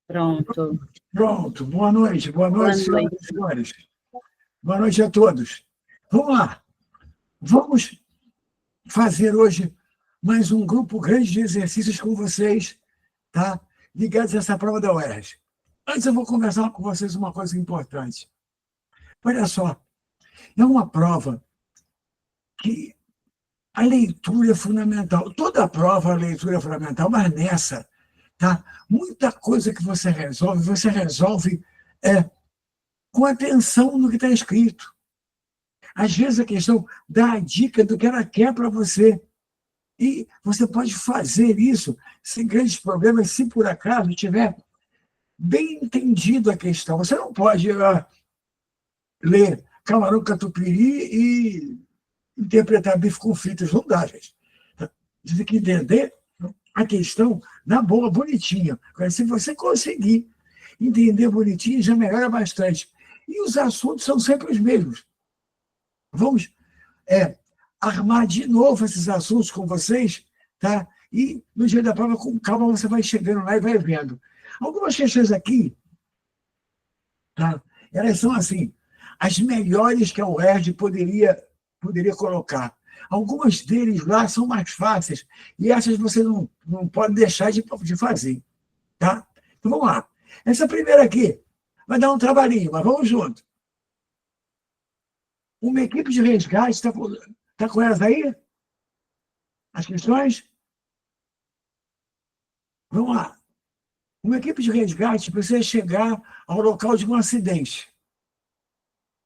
Pronto. Pronto. Boa noite, senhoras e senhores. Boa noite a todos. Vamos lá. Vamos fazer hoje mais um grupo grande de exercícios com vocês, tá? Ligados a essa prova da UERJ. Antes eu vou conversar com vocês uma coisa importante. Olha só, é uma prova que a leitura é fundamental. Toda a prova a leitura é fundamental, mas nessa, tá? Muita coisa que você resolve com atenção no que está escrito. Às vezes a questão dá a dica do que ela quer para você. E você pode fazer isso sem grandes problemas, se por acaso tiver bem entendido a questão. Você não pode ler Camarão Catupiry e interpretar bife com fritas, não dá, gente. Você tem que entender a questão na boa, bonitinha. Se você conseguir entender bonitinho, já melhora bastante. E os assuntos são sempre os mesmos. Vamos armar de novo esses assuntos com vocês, tá? E no dia da prova, com calma, você vai chegando lá e vai vendo. Algumas questões aqui, tá? Elas são assim, as melhores que a UERJ poderia colocar. Algumas deles lá são mais fáceis, e essas você não pode deixar de fazer, tá? Então vamos lá. Essa primeira aqui vai dar um trabalhinho, mas vamos junto. Uma equipe de resgate, está com elas aí? As questões? Vamos lá. Uma equipe de resgate precisa chegar ao local de um acidente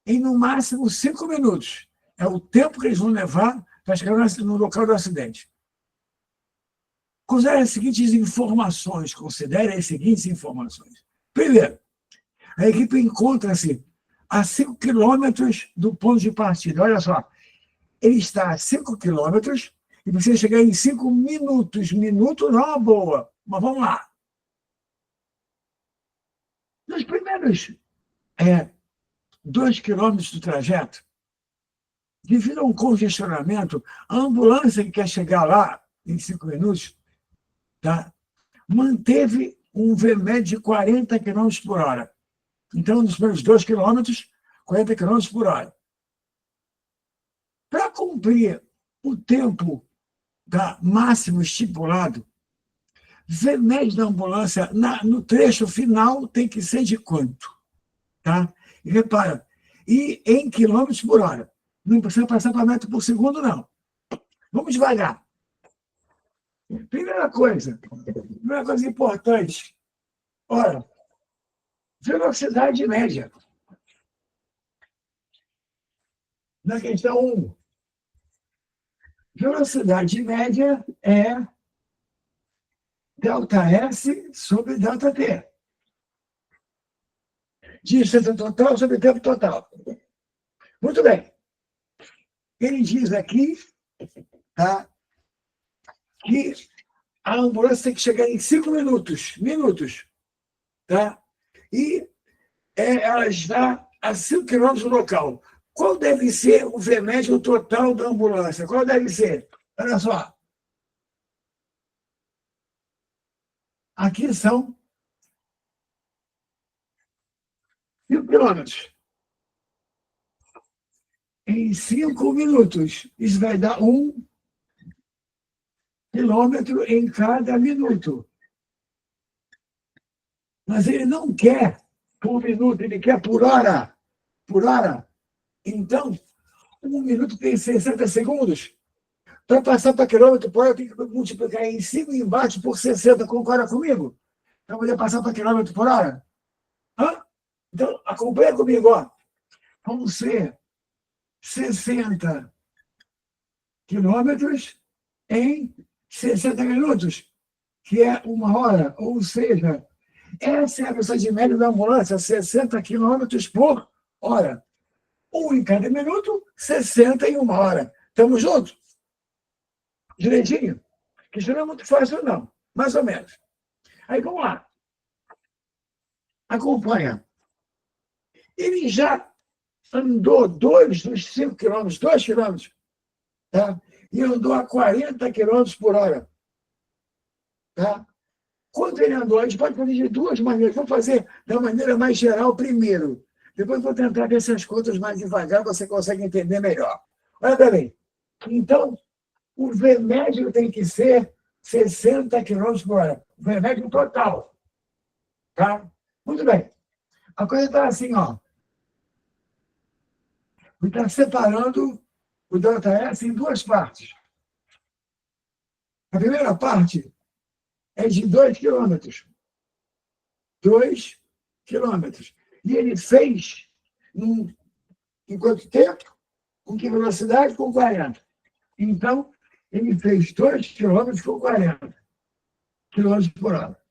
em, no máximo, 5 minutos. É o tempo que eles vão levar para chegar no local do acidente. Considere as seguintes informações. Primeiro, a equipe encontra-se a 5 quilômetros do ponto de partida. Olha só, ele está a 5 quilômetros e precisa chegar em 5 minutos. Minuto não é uma boa, mas vamos lá. Nos primeiros 2 quilômetros do trajeto, devido a um congestionamento, a ambulância que quer chegar lá em 5 minutos, tá, manteve um VMED de 40 km por hora. Então, nos primeiros 2 quilômetros, 40 km por hora. Para cumprir o tempo máximo estipulado, VMED da ambulância no trecho final tem que ser de quanto? Tá? E repara, e em quilômetros por hora. Não precisa passar para metro por segundo, não. Vamos devagar. Primeira coisa importante. Olha, velocidade média. Na questão 1, velocidade média é ΔS sobre ΔT. Distância total sobre tempo total. Muito bem. Ele diz aqui, tá, que a ambulância tem que chegar em 5 minutos. Tá? E ela está a 5 quilômetros do local. Qual deve ser o VMED total da ambulância? Qual deve ser? Olha só. Aqui são 5 quilômetros. Em 5 minutos, isso vai dar 1 quilômetro em cada minuto. Mas ele não quer por minuto, ele quer por hora. Por hora. Então, 1 minuto tem 60 segundos. Para passar para quilômetro por hora, eu tenho que multiplicar em cima e embaixo por 60. Concorda comigo? Para poder passar para quilômetro por hora? Então, acompanha comigo. Ó. Vão ser 60 quilômetros em 60 minutos, que é 1 hora. Ou seja, essa é a velocidade média da ambulância, 60 quilômetros por hora. 1 em cada minuto, 60 em 1 hora. Estamos juntos? Direitinho? Que isso não é muito fácil, não. Mais ou menos. Aí, vamos lá. Acompanha. Ele já andou 2 dos 5 quilômetros, 2 quilômetros, tá? E andou a 40 quilômetros por hora. Tá? Quando ele andou, a gente pode fazer de duas maneiras. Vou fazer da maneira mais geral primeiro. Depois vou tentar ver essas contas mais devagar, você consegue entender melhor. Olha para mim. Então, o V médio tem que ser 60 quilômetros por hora. O V médio total. Tá? Muito bem. A coisa está assim, ó. Está separando o ΔS em duas partes. A primeira parte é de 2 quilômetros. 2 quilômetros. E ele fez em quanto tempo? Com que velocidade? Com 40. Então, ele fez 2 quilômetros com 40 quilômetros por hora.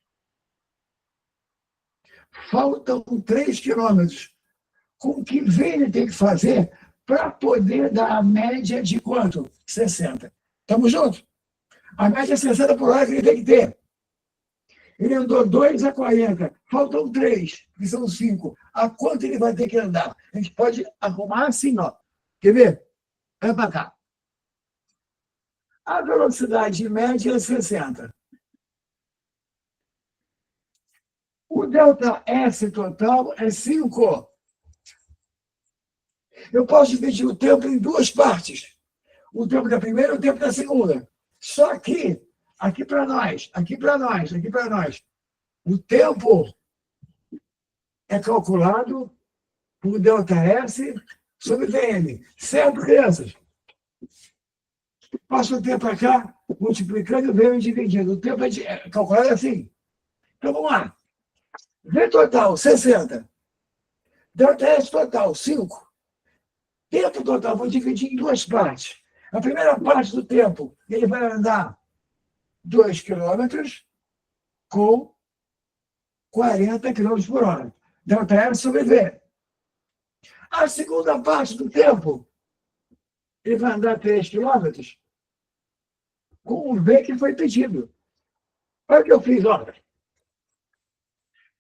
Faltam 3 quilômetros. Com que V ele tem que fazer para poder dar a média de quanto? 60. Estamos juntos? A média é 60 por hora que ele tem que ter. Ele andou 2 a 40. Faltam 3, que são 5. A quanto ele vai ter que andar? A gente pode arrumar assim, ó. Quer ver? Vai para cá. A velocidade média é 60. O ΔS total é 5. Eu posso dividir o tempo em duas partes. O tempo da primeira e o tempo da segunda. Só que, aqui para nós, o tempo é calculado por ΔS sobre VM. Certo, crianças? Passo o tempo para cá, multiplicando e VM dividindo. O tempo é calculado assim. Então, vamos lá. V total, 60. ΔS total, 5. Tempo total, vou dividir em duas partes. A primeira parte do tempo, ele vai andar 2 quilômetros com 40 quilômetros por hora. ΔS sobre V. A segunda parte do tempo, ele vai andar 3 quilômetros com o V que foi pedido. Olha o que eu fiz, olha.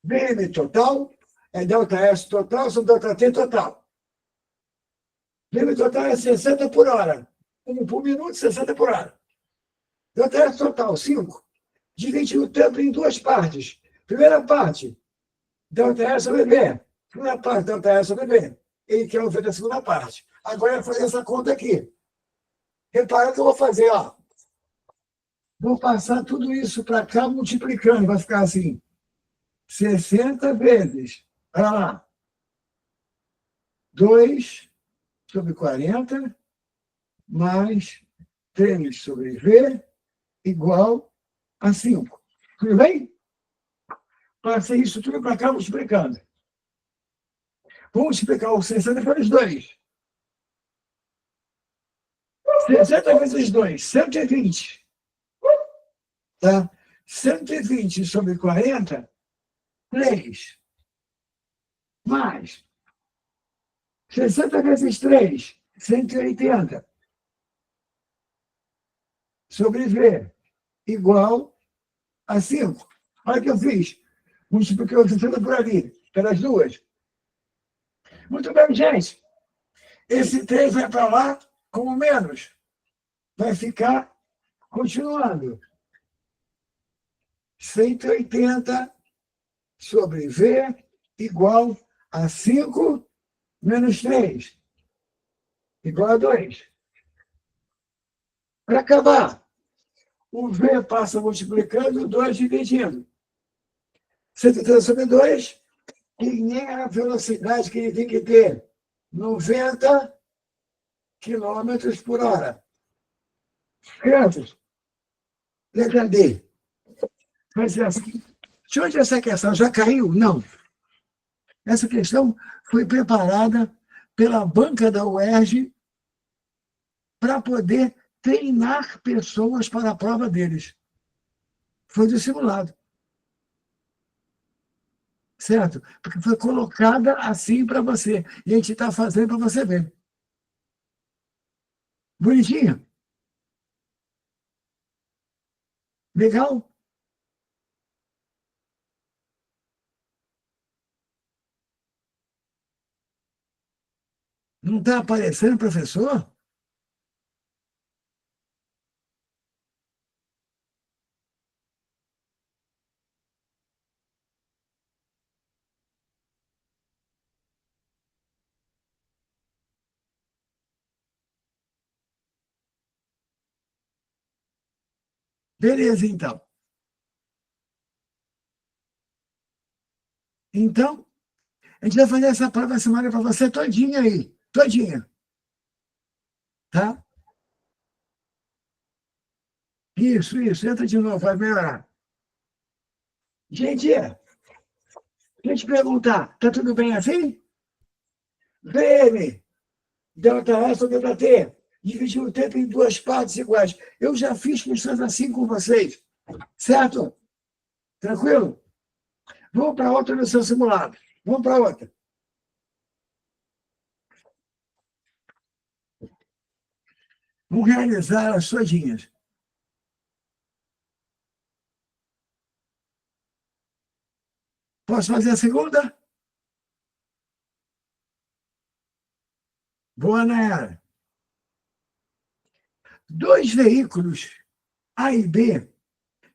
VM total é ΔS total sobre ΔT total. VM total é 60 por hora. 1 por minuto, 60 por hora. ΔS total, 5. Divide o tempo em duas partes. Primeira parte, ΔS sobre V. Segunda parte, ΔS sobre V. Ele quer ver a segunda parte. Agora eu vou fazer essa conta aqui. Repara o que eu vou fazer, ó. Vou passar tudo isso para cá multiplicando. Vai ficar assim. 60 vezes. Olha lá. 2 sobre 40 mais 3 sobre V igual a 5. Tudo bem? Passei isso tudo para cá multiplicando. Vamos multiplicar o 60 pelos 2. 60 vezes 2, 120. Tá? 120 sobre 40, 3. Mais 60 vezes 3, 180. Sobre V igual a 5. Olha o que eu fiz. Multipliquei o 60 por ali, pelas duas. Muito bem, gente. Esse 3 vai para lá como menos. Vai ficar continuando. 180 sobre V igual a 5 menos 3. Igual a 2. Para acabar, o V passa multiplicando, o 2 dividindo. 180 sobre 2, quem é a velocidade que ele tem que ter? 90 quilômetros por hora. Certo? Letra D. Mas assim, de onde essa questão? Já caiu? Não. Essa questão foi preparada pela banca da UERJ para poder treinar pessoas para a prova deles. Foi do simulado. Certo? Porque foi colocada assim para você. E a gente está fazendo para você ver. Bonitinho? Legal? Não está aparecendo, professor? Beleza, então. Então, a gente vai fazer essa prova semana para você todinha aí. Todinha. Tá? Isso. Entra de novo, vai melhorar. Gente, deixa eu te perguntar, tá tudo bem assim? VM, delta S ou delta T, dividir o tempo em duas partes iguais. Eu já fiz questões assim com vocês, certo? Tranquilo? Vamos para outra no seu simulado. Vamos para outra. Vamos realizar as todinhas. Posso fazer a segunda? Boa, Nayara. Dois veículos, A e B,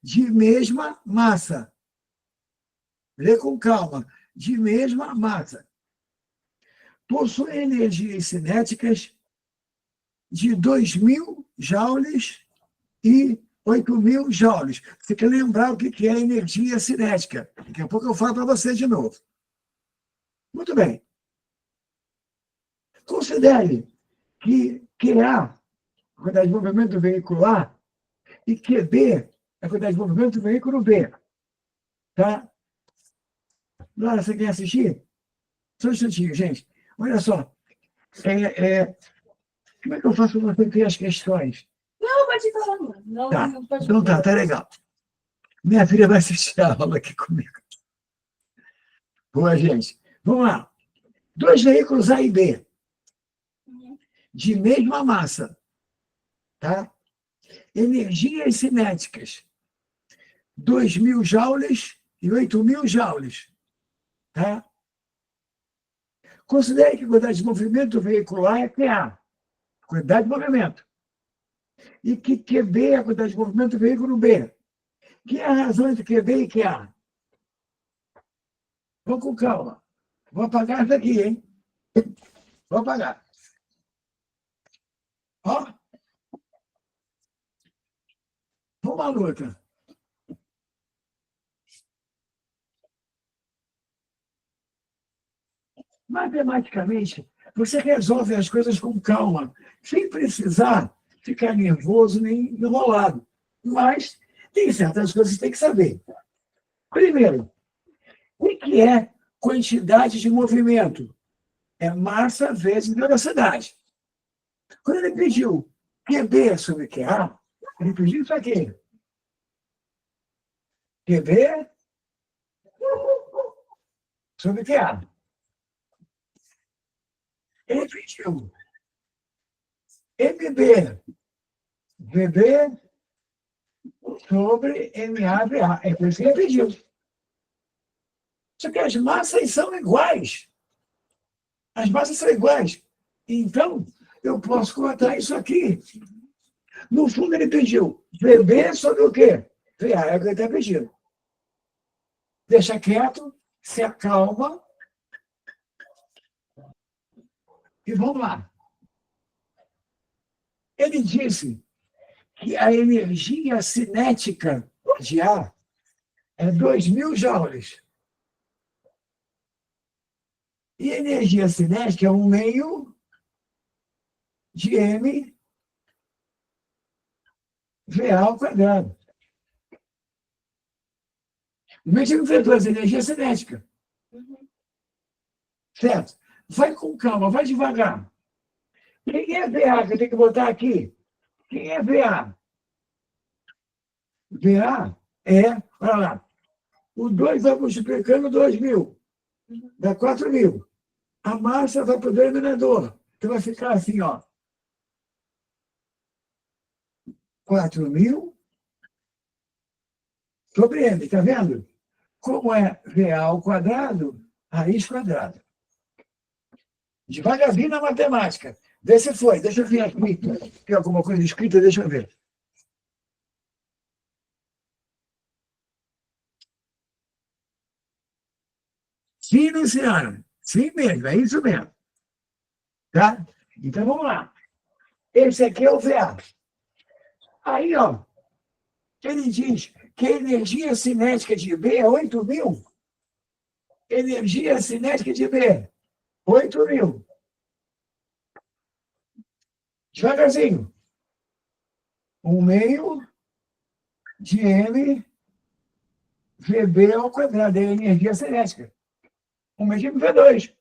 de mesma massa. Lê com calma. De mesma massa. Possuem energias cinéticas de 2.000 joules e 8.000 joules. Você tem que lembrar o que é energia cinética. Daqui a pouco eu falo para você de novo. Muito bem. Considere que QA, a quantidade de movimento do veículo A, e QB, a quantidade de movimento do veículo B. Tá? Laura, você quer assistir? Só um instantinho, gente. Olha só. Como é que eu faço para você ter as questões? Não, pode falar. Não, Tá. não pode Então tá legal. Minha filha vai assistir a aula aqui comigo. Boa, gente. Vamos lá. Dois veículos A e B, de mesma massa, tá? Energias cinéticas, 2.000 joules e 8.000 joules, tá? Considere que a quantidade de movimento do veículo A é QA, quantidade de movimento, e que QB é a quantidade de movimento do veículo B. Que é a razão entre QB e QA? Vamos com calma. Vou apagar isso aqui, hein? Vou apagar. Ó. Vamos à luta. Matematicamente, você resolve as coisas com calma, sem precisar ficar nervoso nem enrolado. Mas tem certas coisas que você tem que saber. Primeiro, o que é quantidade de movimento? É massa vezes velocidade. Quando ele pediu QB sobre QA, ele pediu isso aqui. QB sobre QA. Ele pediu MB, VB sobre MAVA. É por isso que ele pediu. Só que as massas são iguais. As massas são iguais. Então, eu posso colocar isso aqui. No fundo, ele pediu VB sobre o quê? VA, é o que ele está pedindo. Deixa quieto, se acalma. E vamos lá. Ele disse que a energia cinética de A é 2.000 joules. E a energia cinética é 1/2 de m VA ao quadrado. Mesmo vetor, energia cinética. Certo? Vai com calma, vai devagar. Quem é VA que eu tenho que botar aqui? Quem é VA? VA olha lá, o 2 vai multiplicando 2.000, dá 4.000. A massa vai para o denominador. Então vai ficar assim, ó. 4.000 sobre M, está vendo? Como é VA ao quadrado, raiz quadrada. Devagarzinho na matemática. Vê se foi. Deixa eu ver aqui. Tem alguma coisa escrita? Deixa eu ver. Sim, Luciano. Sim mesmo, é isso mesmo. Tá? Então, vamos lá. Esse aqui é o VA. Aí, ó, Ele diz que a energia cinética de B é 8.000. Energia cinética de B, 8.000. Devagarzinho. 1/2 de M VB ao quadrado, é a energia cinética. 1/2 de V2.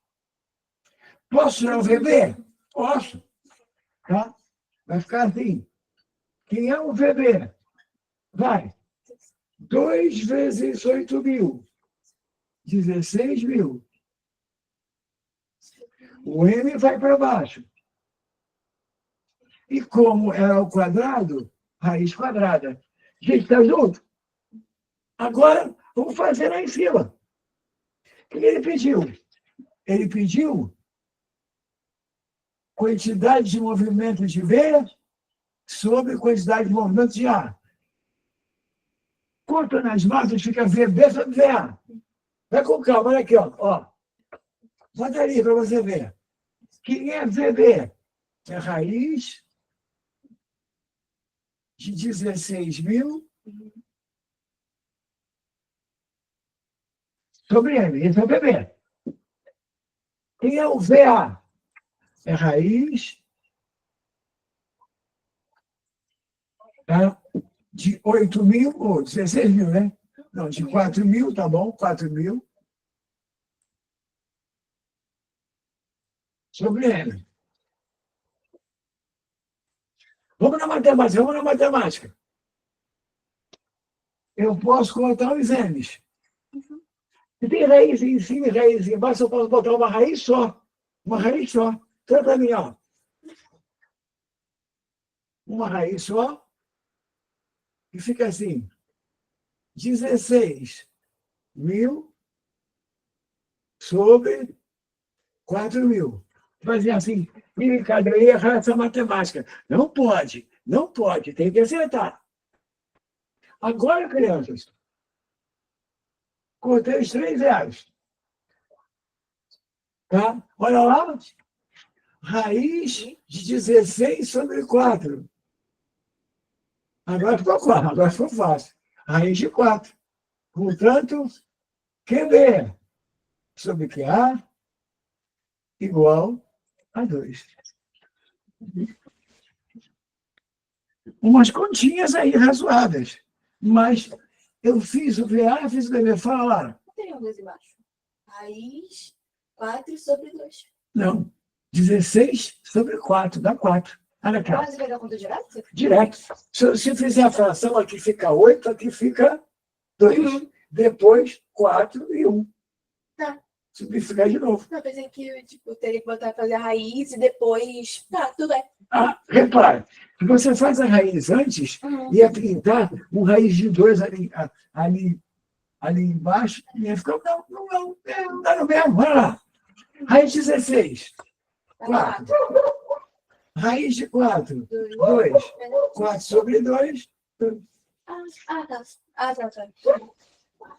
Posso tirar o VB? Posso. Tá? Vai ficar assim. Quem é o VB? Vai. 2 vezes 8.000. 16.000. O M vai para baixo. E como é ao quadrado, raiz quadrada. Gente, está junto? Agora, vamos fazer lá em cima. O que ele pediu? Ele pediu quantidade de movimento de B sobre quantidade de movimento de A. Conta nas massas, fica VB sobre VA. Vai com calma, olha aqui, ó. Bota ali para você ver. Quem é VB? É raiz de 16.000 sobre M. Esse é o VB. Quem é o VA? É raiz, tá? De 8.000 ou 16.000, né? Não, de 4.000, tá bom? 4.000 sobre M. Vamos na matemática. Eu posso contar os M's. Se tem raiz em cima e raiz embaixo, eu posso botar uma raiz só. Uma raiz só. Então, para mim, ó. Uma raiz só. E fica assim. 16.000 sobre 4.000. Fazer assim, e cada errar essa matemática. Não pode, tem que acertar. Agora, crianças, contei os 3 zeros. Tá? Olha lá. Raiz de 16 sobre 4. Agora ficou fácil. Raiz de 4. Portanto, QB sobre QA igual a 2. Umas continhas aí razoáveis. Mas eu fiz o VA, fiz o DB. Fala lá. Não tem alguns embaixo. Raiz 4 sobre 2. Não. 16 sobre 4, dá 4. Olha aqui. Quase vai dar conta direto? Direto. Se fizer a fração, aqui fica 8, aqui fica 2. Depois, 4 e 1. Tá. Simplificar de novo. Não, pensei que eu teria que botar fazer a raiz e depois. Tá, tudo bem. Repare, se você faz a raiz antes, ia pintar um raiz de 2 ali embaixo, ia ficar. Não dá no mesmo. Vai lá. Raiz de 16. 4. Raiz de 4. 2. 4 sobre 2. Tá.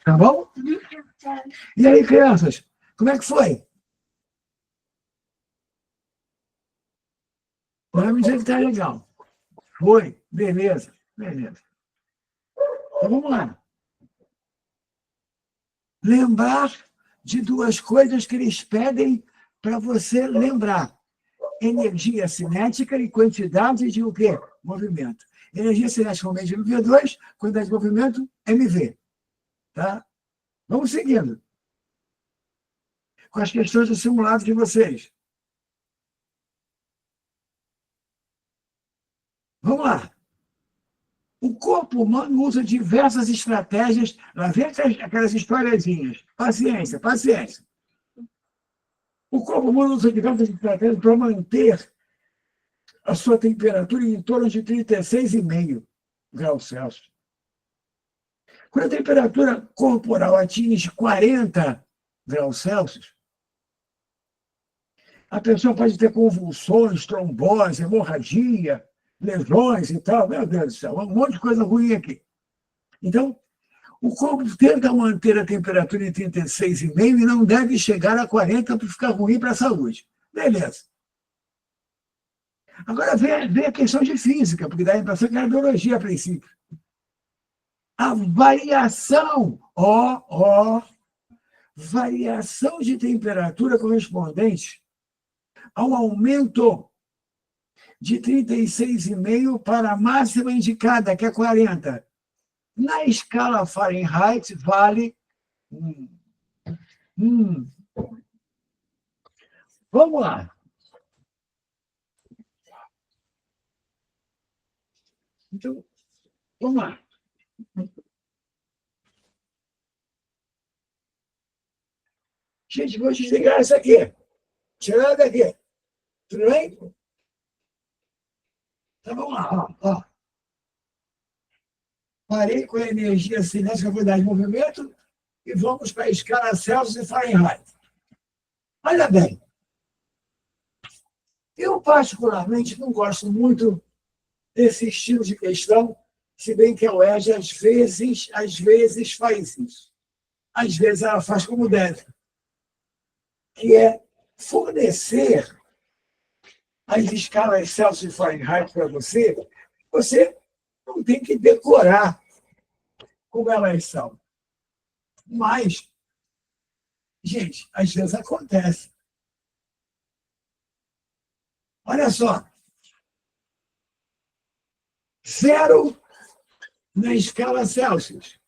Tá bom? E aí, crianças, como é que foi? Vamos dizer que tá legal. Foi? Beleza. Então vamos lá. Lembrar de 2 coisas que eles pedem para você lembrar. Energia cinética e quantidade de o quê? Movimento. Energia cinética aumenta de V2, quantidade de movimento, MV. Tá? Vamos seguindo. Com as questões do simulado de vocês. Vamos lá. O corpo humano usa diversas estratégias. Lá vem aquelas historiazinhas. Paciência. O corpo humano usa diversas estratégias para manter a sua temperatura em torno de 36,5 graus Celsius. Quando a temperatura corporal atinge 40 graus Celsius, a pessoa pode ter convulsões, trombose, hemorragia, lesões e tal. Meu Deus do céu, um monte de coisa ruim aqui. Então, o corpo tenta manter a temperatura em 36,5 e não deve chegar a 40 para ficar ruim para a saúde. Beleza. Agora vem a questão de física, porque dá a impressão que é biologia a princípio. a variação, variação de temperatura correspondente ao aumento de 36,5 para a máxima indicada, que é 40. Na escala Fahrenheit, vale... Vamos lá. Então, vamos lá. Gente, vou desligar isso aqui. Tirar daqui. Tudo bem? Então, vamos lá. Ó. Parei com a energia cinética, quantidade de movimento, e vamos para a escala Celsius e Fahrenheit. Olha bem, eu particularmente não gosto muito desse estilo de questão, se bem que a UERJ às vezes faz isso. Às vezes ela faz como deve, que é fornecer as escalas Celsius e Fahrenheit para você, você não tem que decorar como elas são. Mas, gente, às vezes acontece. Olha só. 0 na escala Celsius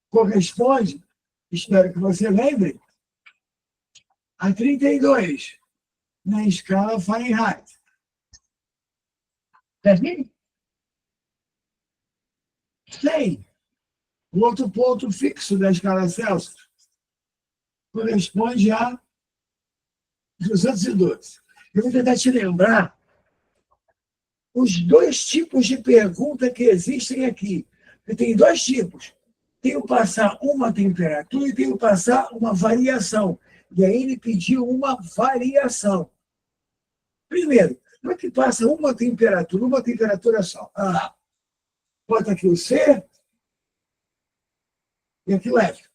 corresponde, espero que você lembre, a 32 na escala Fahrenheit. Percebe? 100, o outro ponto fixo da escala Celsius, corresponde a 212. Eu vou tentar te lembrar os dois tipos de pergunta que existem aqui. Tem dois tipos. Tem o passar uma temperatura e tem o passar uma variação. E aí ele pediu uma variação. Primeiro, como é que passa uma temperatura só? Bota aqui o C e aqui o F.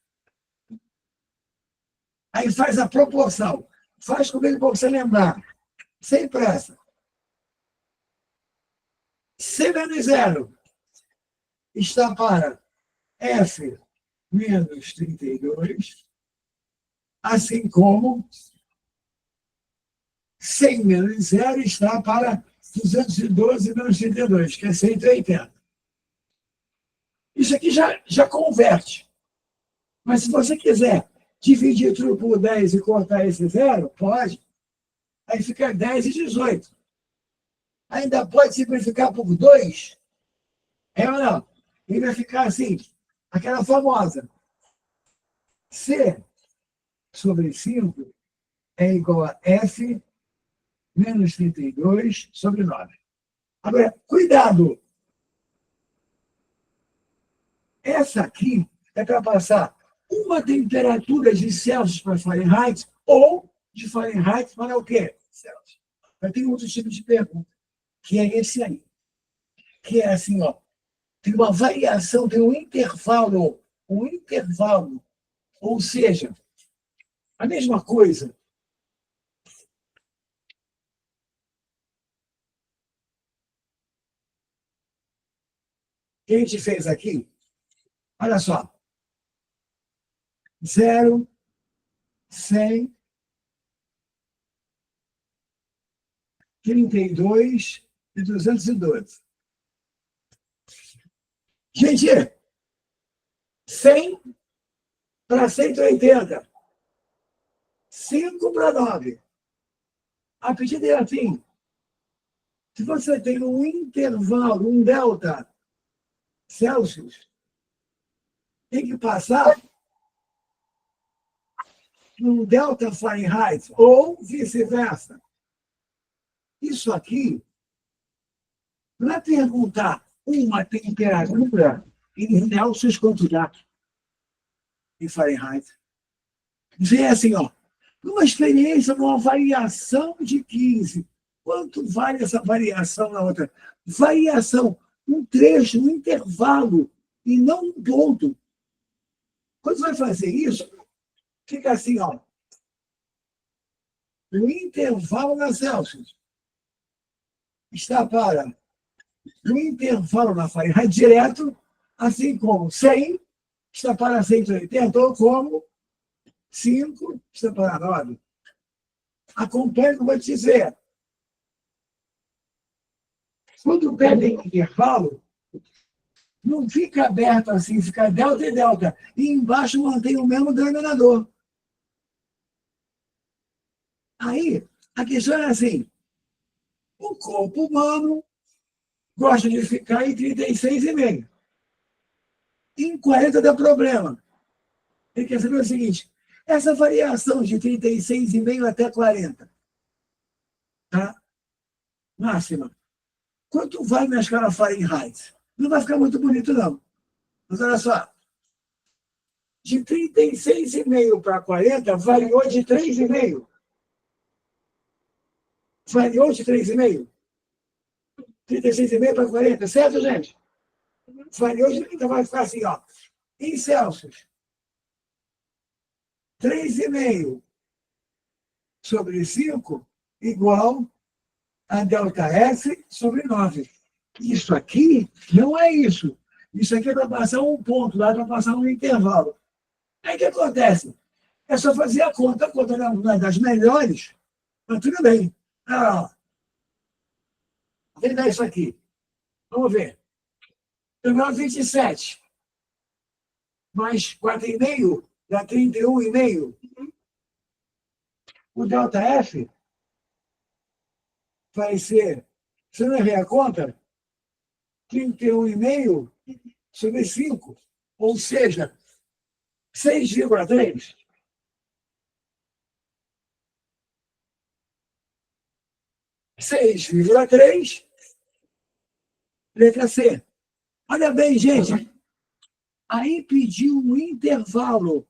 Aí faz a proporção. Faz comigo para você lembrar. Sem pressa. C menos 0 está para F menos 32, assim como 100 menos 0 está para 212 menos 32, que é 180. Isso aqui já converte. Mas se você quiser dividir tudo por 10 e cortar esse 0, pode. Aí fica 10 e 18. Ainda pode simplificar por 2? É ou não? Ele vai ficar assim, aquela famosa. C sobre 5 é igual a F menos 32 sobre 9. Agora, cuidado! Essa aqui é para passar uma temperatura de Celsius para Fahrenheit ou de Fahrenheit para o quê? Celsius. Mas tem outro tipo de pergunta, que é esse aí. Que é assim, ó. Tem uma variação, tem um intervalo. Ou seja, a mesma coisa. Que a gente fez aqui, olha só. 0, 100, 32 e 212. Gente, 100 para 180. 5 para 9. A pedida é assim. Se você tem um intervalo, um delta Celsius, tem que passar um delta Fahrenheit ou vice-versa. Isso aqui, para perguntar uma temperatura em Celsius quanto dá em Fahrenheit. Dizer assim, ó, numa experiência, numa variação de 15, quanto vale essa variação na outra? Variação, um trecho, um intervalo, e não um ponto. Quando você vai fazer isso, fica assim, ó. O intervalo na Celsius está para o intervalo na Fahrenheit direto, assim como 100 está para 180, ou como 5 está para 9. Acompanhe o que eu vou te dizer. Quando pedem intervalo, não fica aberto assim, fica delta e delta. E embaixo mantém o mesmo denominador. Aí, a questão é assim, o corpo humano gosta de ficar em 36,5. Em 40 dá problema. Ele quer saber o seguinte, essa variação de 36,5 até 40, tá? Máxima. Quanto vai na escala Fahrenheit? Não vai ficar muito bonito, não. Mas olha só, de 36,5 para 40, variou de 3,5. Variou de 3,5. 36,5 para 40, certo, gente? Variou de... Então vai ficar assim, ó. Em Celsius, 3,5 sobre 5 igual a ΔF sobre 9. Isso aqui não é isso. Isso aqui é para passar um ponto, lá é para passar um intervalo. Aí o que acontece? É só fazer a conta não é das melhores, mas tudo bem. Ah, vem dar isso aqui. Vamos ver. Eu grau 27, mais 4,5, dá 31,5. O ΔF vai ser, se não errei a conta, 31,5 sobre 5, ou seja, 6,3. 6,3, letra C. Olha bem, gente, aí pediu um intervalo.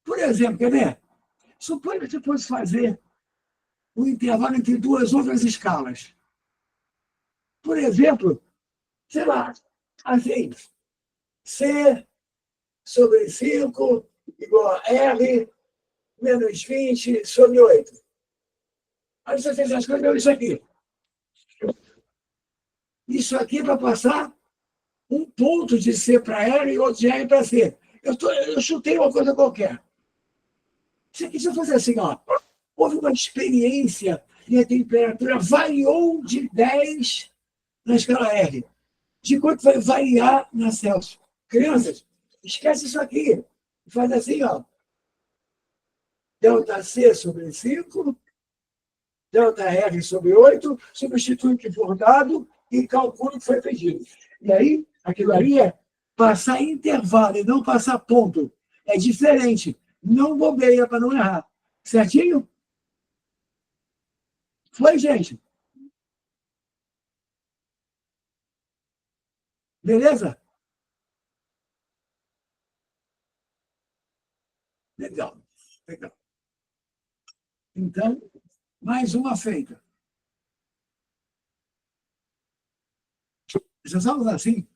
Por exemplo, quer ver? Suponha que você fosse fazer um intervalo entre duas outras escalas. Por exemplo, sei lá, assim, C sobre 5 igual a R menos 20 sobre 8. Aí você fez as coisas, isso aqui. Isso aqui é para passar um ponto de C para R e outro de R para C. Eu chutei uma coisa qualquer. Se eu fosse assim, ó, houve uma experiência e a temperatura variou de 10 na escala R. De quanto vai variar na Celsius? Crianças, esquece isso aqui. Faz assim, ó. ΔC sobre 5, ΔR sobre 8, substitui o que for dado e calcula o que foi pedido. E aí, aquilo ali é passar intervalo e não passar ponto. É diferente. Não bobeia para não errar. Certinho? Foi, gente? Beleza? Legal. Legal. Então, mais uma feita. Já estamos assim,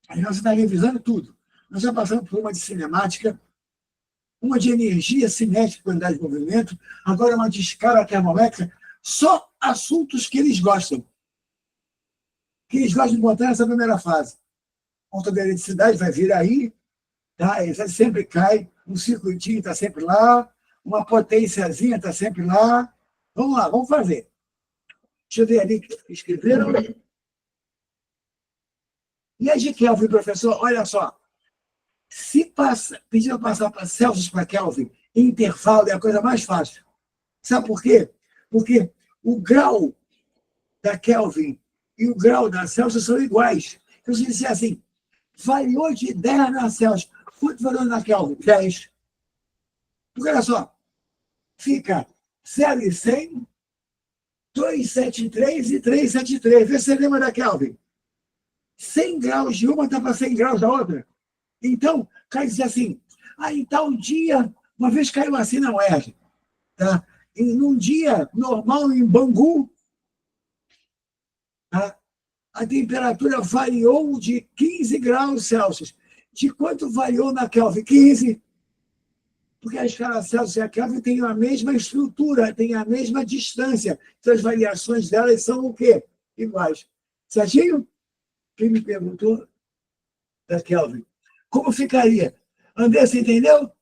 aí nós está revisando tudo. Nós já passamos por uma de cinemática, uma de energia cinética, quantidade de movimento, agora uma de escala termométrica, só assuntos que eles gostam. Que eles gostam de botar nessa primeira fase. A conta da eletricidade vai vir aí, tá? Ele sempre cai, um circuitinho está sempre lá, uma potênciazinha está sempre lá. Vamos lá, vamos fazer. Deixa eu ver ali que escreveram. E a de Kelvin, professor, olha só. Se pedir para passar para Celsius para Kelvin, intervalo é a coisa mais fácil. Sabe por quê? Porque o grau da Kelvin e o grau da Celsius são iguais. Então, se disser assim, variou de 10 na Celsius, quanto variou na Kelvin? 10. Porque olha só, fica 0 e 100, 273 e 373. Vê se você lembra da Kelvin. 100 graus de uma está para 100 graus da outra. Então, cai dizer assim, em tal dia, uma vez caiu assim na UERJ, tá? E num dia normal em Bangu, tá? A temperatura variou de 15 graus Celsius. De quanto variou na Kelvin? 15. Porque a escala Celsius e a Kelvin têm a mesma estrutura, têm a mesma distância. Então, as variações delas são o quê? Iguais. Certinho? Quem me perguntou? Da Kelvin. Como ficaria? André, você entendeu?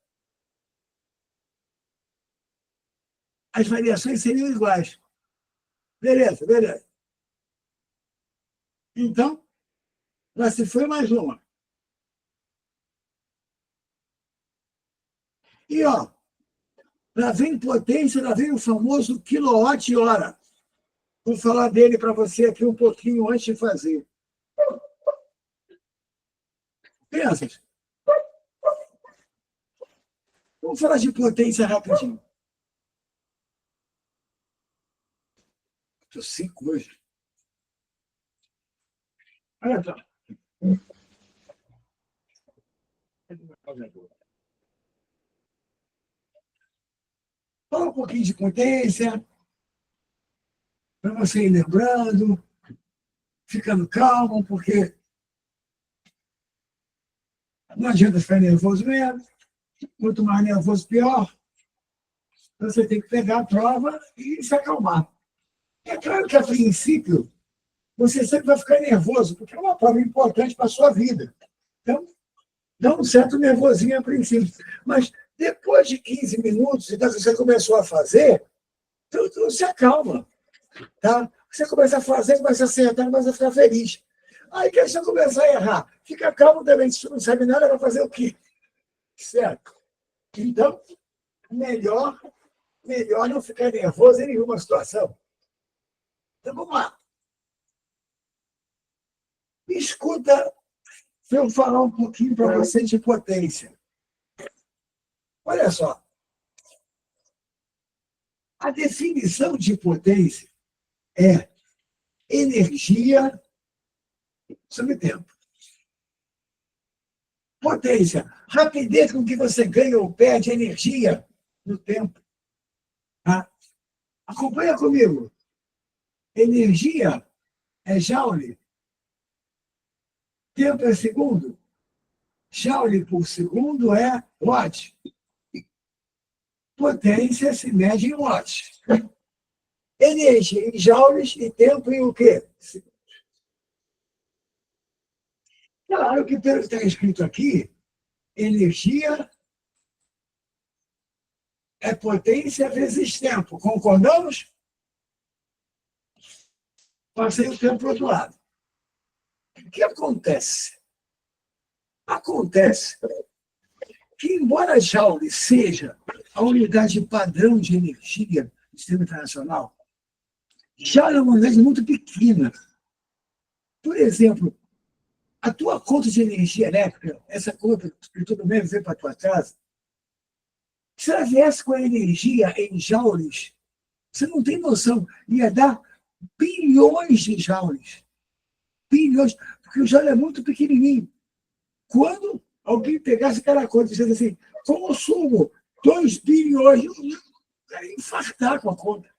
As variações seriam iguais. Beleza, beleza. Então, lá se foi mais uma. E, ó, lá vem potência, lá vem o famoso quilowatt-hora. Vou falar dele para você aqui um pouquinho antes de fazer. Pensa. Vamos falar de potência rapidinho. Estou 5 hoje. Olha só. Fala um pouquinho de potência, para você ir lembrando, ficando calmo, porque não adianta ficar nervoso mesmo. Quanto mais nervoso, pior. Você tem que pegar a prova e se acalmar. É claro que, a princípio, você sempre vai ficar nervoso, porque é uma prova importante para a sua vida. Então, dá um certo nervosinho a princípio. Mas, depois de 15 minutos, então, que você começou a fazer, tudo se acalma. Tá? Você começa a fazer, começa a acertar, começa a ficar feliz. Aí que você começa a errar. Fica calmo também, se você não sabe nada, vai fazer o quê? Certo? Então, melhor não ficar nervoso em nenhuma situação. Então, vamos lá. Escuta, se eu falar um pouquinho para você de potência. Olha só. A definição de potência é energia sobre tempo. Potência, rapidez com que você ganha ou perde energia no tempo. Tá? Acompanha comigo. Energia é joule. Tempo é segundo. Joule por segundo é watt. Potência se mede em watts. Energia em joules e tempo em o quê? Claro que pelo que está escrito aqui, energia é potência vezes tempo. Concordamos? Passei o tempo para o outro lado. O que acontece? Acontece que, embora joule seja a unidade padrão de energia do sistema internacional, joule é uma unidade muito pequena. Por exemplo, a tua conta de energia elétrica, essa conta que todo mês vem para a tua casa, se ela viesse com a energia em joules, você não tem noção, ia dar bilhões de joules. Bilhões, porque o joule é muito pequenininho. Quando alguém pegasse aquela conta e dissesse assim, consumo 2 bilhões, eu ia infartar com a conta.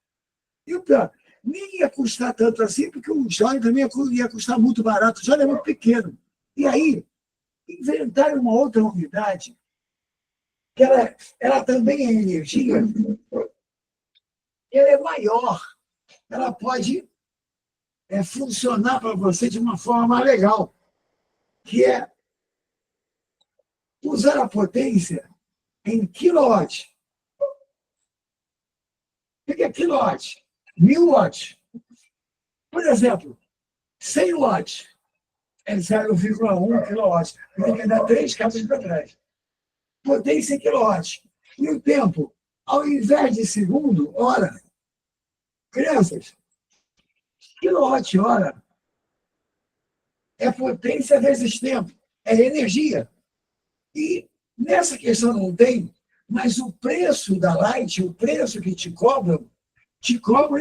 E o pior, nem ia custar tanto assim, porque o joule também ia custar muito barato, o joule é muito pequeno. E aí, inventaram uma outra unidade, que ela também é energia, ela é maior, ela pode funcionar para você de uma forma mais legal, que é usar a potência em quilowatt. O que é quilowatt? 1000 watts. Por exemplo, 100 watts é 0,1 quilowatt. Tem que dar 3 casas para trás. Potência em quilowatt. E o tempo, ao invés de segundo, hora. Crianças, quilowatt-hora é potência vezes tempo, é energia. E nessa questão não tem, mas o preço da Light, o preço que te cobram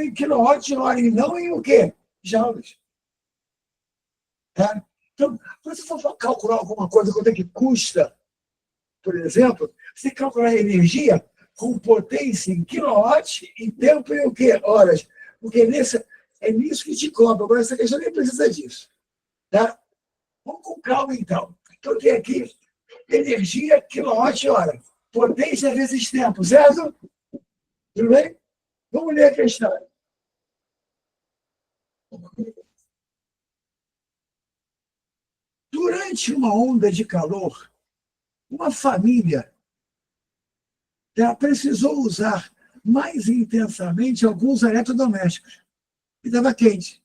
em quilowatt-hora e não em o quê? Joules. Tá? Então, quando você for calcular alguma coisa, quanto é que custa, por exemplo, você calcular a energia com potência em quilowatt e tempo em o quê? Horas. Porque é nisso que te cobra. Agora, essa questão nem precisa disso. Tá? Vamos com calma, então. Então, tem aqui energia quilowatt-hora. Potência vezes tempo, certo? Tudo bem? Vamos ler a questão. Durante uma onda de calor, uma família precisou usar mais intensamente alguns eletrodomésticos, e estava quente,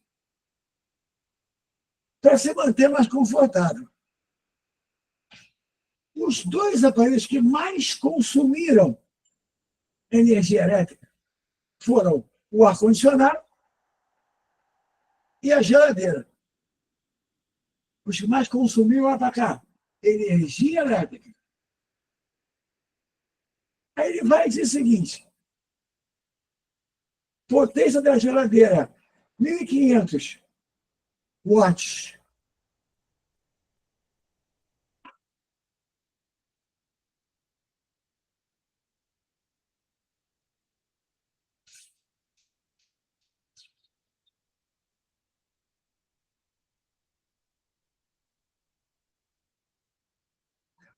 para se manter mais confortável. Os dois aparelhos que mais consumiram energia elétrica foram o ar-condicionado e a geladeira. Os que mais consumiram, olha para cá, energia elétrica. Aí ele vai dizer o seguinte: potência da geladeira, 1.500 watts.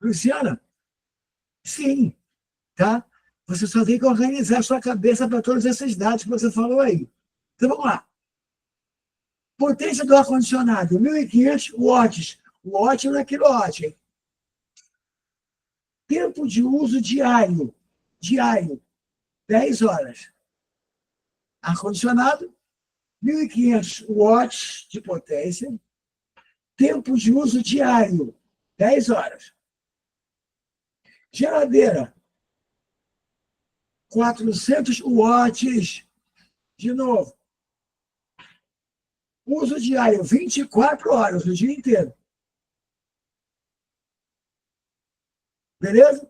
Luciana, sim, tá? Você só tem que organizar a sua cabeça para todos esses dados que você falou aí. Então, vamos lá. Potência do ar-condicionado, 1.500 watts. Watt não é quilowatt, hein? Tempo de uso diário, 10 horas. Ar-condicionado, 1.500 watts de potência. Tempo de uso diário, 10 horas. Geladeira, 400 watts. De novo. Uso diário, 24 horas, o dia inteiro. Beleza?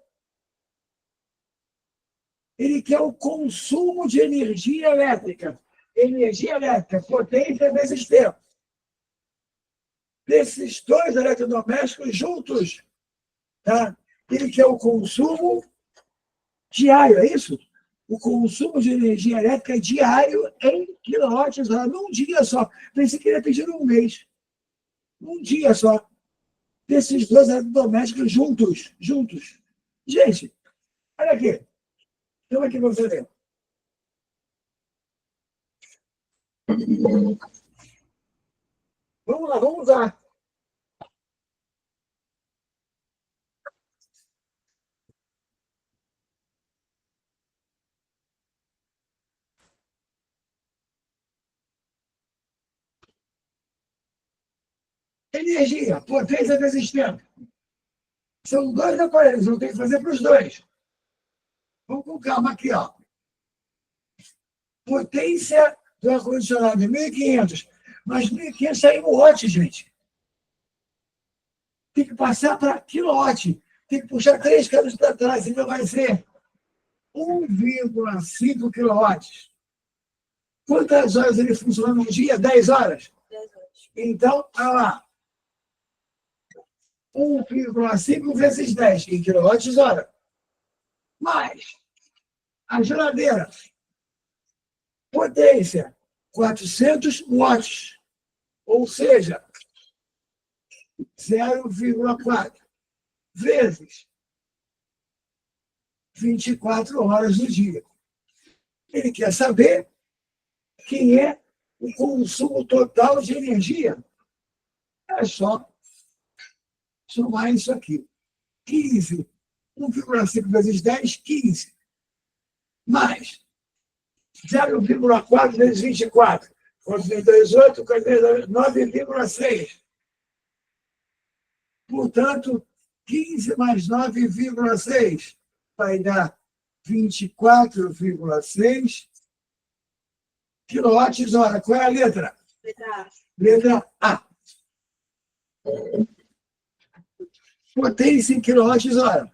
Ele quer o consumo de energia elétrica. Energia elétrica, potência vezes tempo. Desses dois eletrodomésticos juntos, tá? Ele quer o consumo diário, é isso? O consumo de energia elétrica diário em quilowatts-hora, num dia só. Pensei que ele ia pedir um mês. Um dia só. Desses dois eletrodomésticos juntos. Gente, olha aqui. Então aqui você vê. Vamos lá, vamos usar. Energia, potência vezes tempo. São dois aparelhos, eu tenho que fazer para os dois. Vamos com calma aqui, ó. Potência do ar-condicionado, 1.500. Mas 1.500 é em watt, gente. Tem que passar para quilowatt. Tem que puxar 3 canos para trás, então vai ser 1,5 quilowatts. Quantas horas ele funciona no dia? 10 horas? 10 horas. Então, olha lá. 1,5 vezes 10 em quilowatts-hora. Mais a geladeira. Potência, 400 watts. Ou seja, 0,4 vezes 24 horas do dia. Ele quer saber quem é o consumo total de energia. É só somar isso aqui. 15. 1,5 vezes 10, 15. Mais 0,4 vezes 24. 4,18, 9,6. Portanto, 15 mais 9,6 vai dar 24,6 quilowatts-hora. Qual é a letra? Letra A. Letra A. Potência em quilowatts-hora.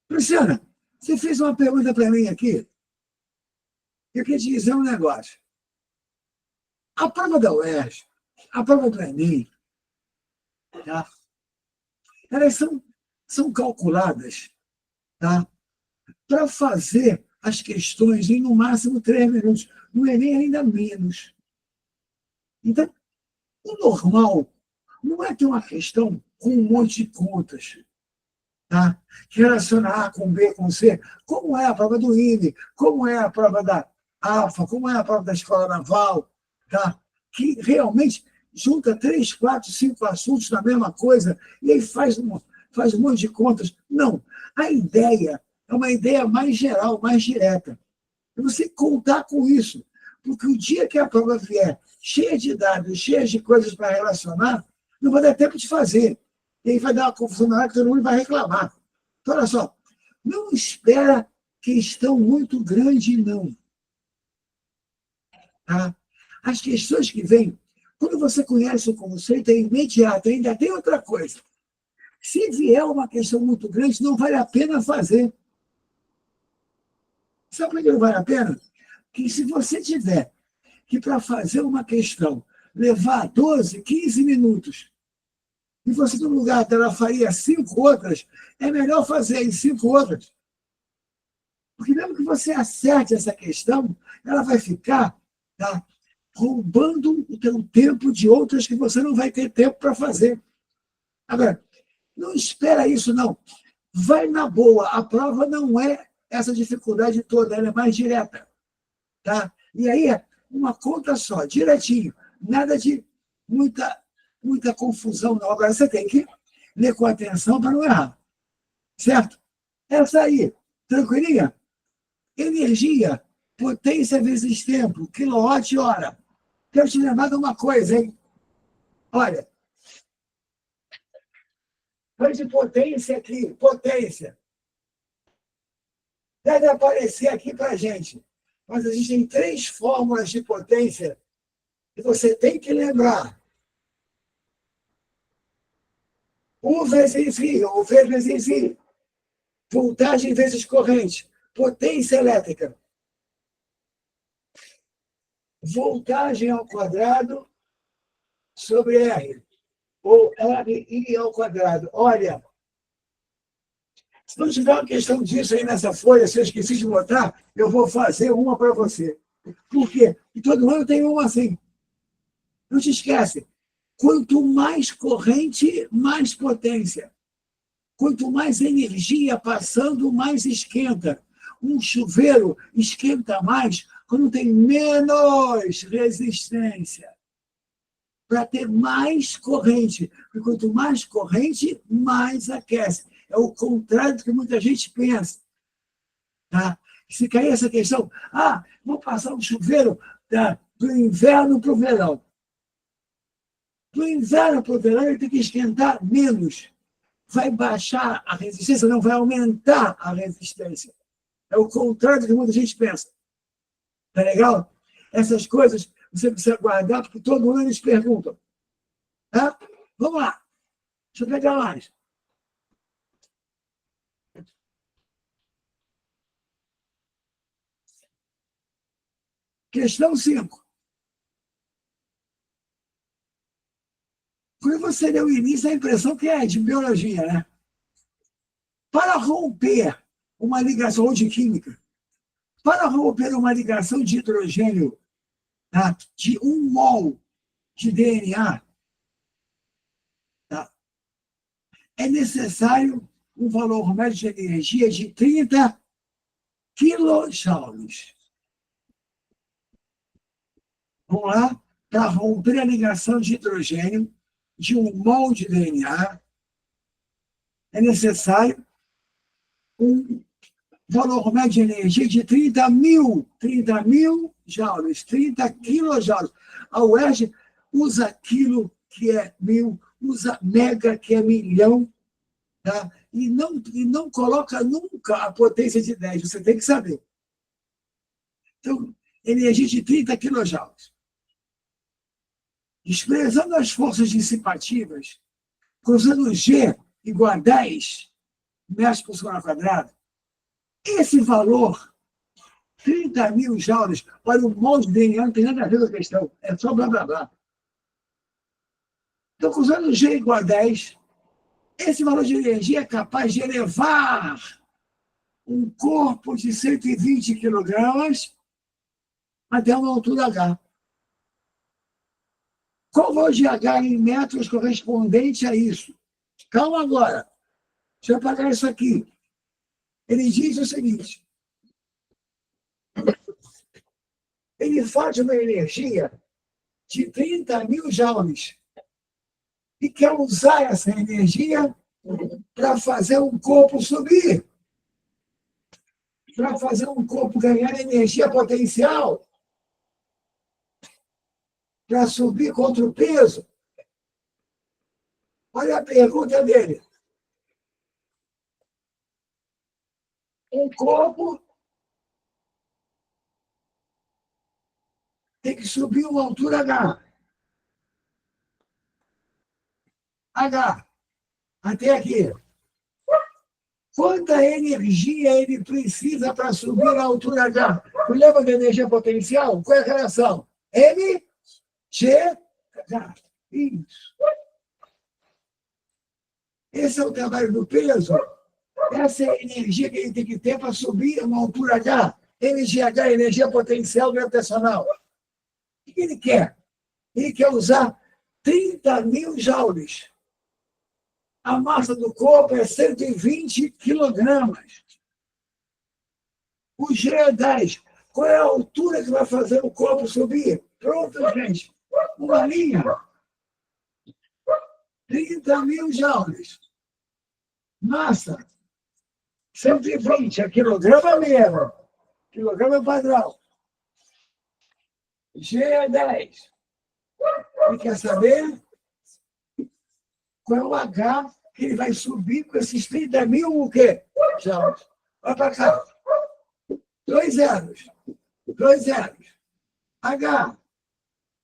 Luciana, você fez uma pergunta para mim aqui. Eu queria te dizer um negócio. A prova da UERJ, a prova do Enem, tá? Elas são calculadas, tá? Para fazer as questões em no máximo 3 minutos. No Enem, ainda menos. Então, o normal não é ter uma questão com um monte de contas, tá? Que relaciona A com B com C, como é a prova do INE, como é a prova da AFA, como é a prova da Escola Naval, tá? que realmente junta 3, 4, 5 assuntos na mesma coisa e aí faz um monte de contas. Não. A ideia é uma ideia mais geral, mais direta. E você contar com isso. Porque o dia que a prova vier cheia de dados, cheia de coisas para relacionar, não vai dar tempo de fazer. E aí vai dar uma confusão na hora que todo mundo vai reclamar. Então, olha só, não espera questão muito grande, não. Tá? As questões que vêm, quando você conhece o conceito, é imediato. Ainda tem outra coisa. Se vier uma questão muito grande, não vale a pena fazer. Sabe por que não vale a pena? Porque se você tiver que, para fazer uma questão, levar 12, 15 minutos, e você, no lugar dela, faria 5 outras, é melhor fazer em 5 outras. Porque mesmo que você acerte essa questão, ela vai ficar, tá, roubando o teu tempo de outras que você não vai ter tempo para fazer. Agora, não espera isso, não. Vai na boa. A prova não é essa dificuldade toda, ela é mais direta. Tá? E aí, uma conta só, direitinho. Nada de muita confusão, não. Agora, você tem que ler com atenção para não errar. Certo? Essa aí, tranquilinha? Energia, potência vezes tempo, quilowatt-hora. Quero te lembrar de uma coisa, hein? Olha, faz de potência aqui, potência. Deve aparecer aqui para a gente. Mas existem 3 fórmulas de potência que você tem que lembrar. U vezes I, ou V vezes I. Voltagem vezes corrente. Potência elétrica. Voltagem ao quadrado sobre R. Ou RI ao quadrado. Olha, se não tiver uma questão disso aí nessa folha, se eu esqueci de botar, eu vou fazer uma para você. Por quê? Porque todo ano tem uma assim. Não te esquece. Quanto mais corrente, mais potência. Quanto mais energia passando, mais esquenta. Um chuveiro esquenta mais quando tem menos resistência. Para ter mais corrente. Porque quanto mais corrente, mais aquece. É o contrário do que muita gente pensa. Tá? Se cair essa questão, vou passar um chuveiro do inverno para o verão. Do inverno para o verão, ele tem que esquentar menos. Vai baixar a resistência, não vai aumentar a resistência. É o contrário do que muita gente pensa. Tá legal? Essas coisas você precisa guardar, porque todo ano eles perguntam. Tá? Vamos lá. Deixa eu pegar mais. Questão 5. Quando você deu início, a impressão que é de biologia, né? Para romper uma ligação, ou de química, para romper uma ligação de hidrogênio, tá, de 1 mol de DNA, tá, é necessário um valor médio de energia de 30 quilojoules. Vamos lá? Para romper a ligação de hidrogênio de 1 mol de DNA, é necessário um valor médio de energia de 30 mil joules, 30 quilojoules. A UERJ usa quilo, que é 1000, usa mega, que é milhão, tá? E não coloca nunca a potência de 10, você tem que saber. Então, energia de 30 quilojoules. Expressando as forças dissipativas, usando G igual a 10 metros por segundo ao quadrado, esse valor, 30 mil joules, para o mol de DNA, não tem nada a ver com a questão, é só blá, blá, blá. Então, usando G igual a 10, esse valor de energia é capaz de elevar um corpo de 120 quilogramas até uma altura H. Qual o valor de H em metros correspondente a isso? Calma agora. Deixa eu apagar isso aqui. Ele diz o seguinte: ele faz uma energia de 30.000 joules e quer usar essa energia para fazer um corpo subir, para fazer um corpo ganhar energia potencial, para subir contra o peso. Olha a pergunta dele. Um corpo tem que subir uma altura H. H. Até aqui. Quanta energia ele precisa para subir a altura H? Tu lembra da energia potencial? Qual é a relação? M, G, H. Isso. Esse é o trabalho do peso. Essa é a energia que ele tem que ter para subir uma altura H. MGH, energia potencial gravitacional. O que ele quer? Ele quer usar 30.000 joules. A massa do corpo é 120 quilogramas. O G é 10. Qual é a altura que vai fazer o corpo subir? Pronto, gente. Uma linha. 30.000 joules. Massa. 120. É quilograma mesmo. Quilograma padrão. G é 10. E quer saber qual é o H que ele vai subir com esses 30.000 o quê? Já. Vai para cá. 2 zeros. 2 zeros. H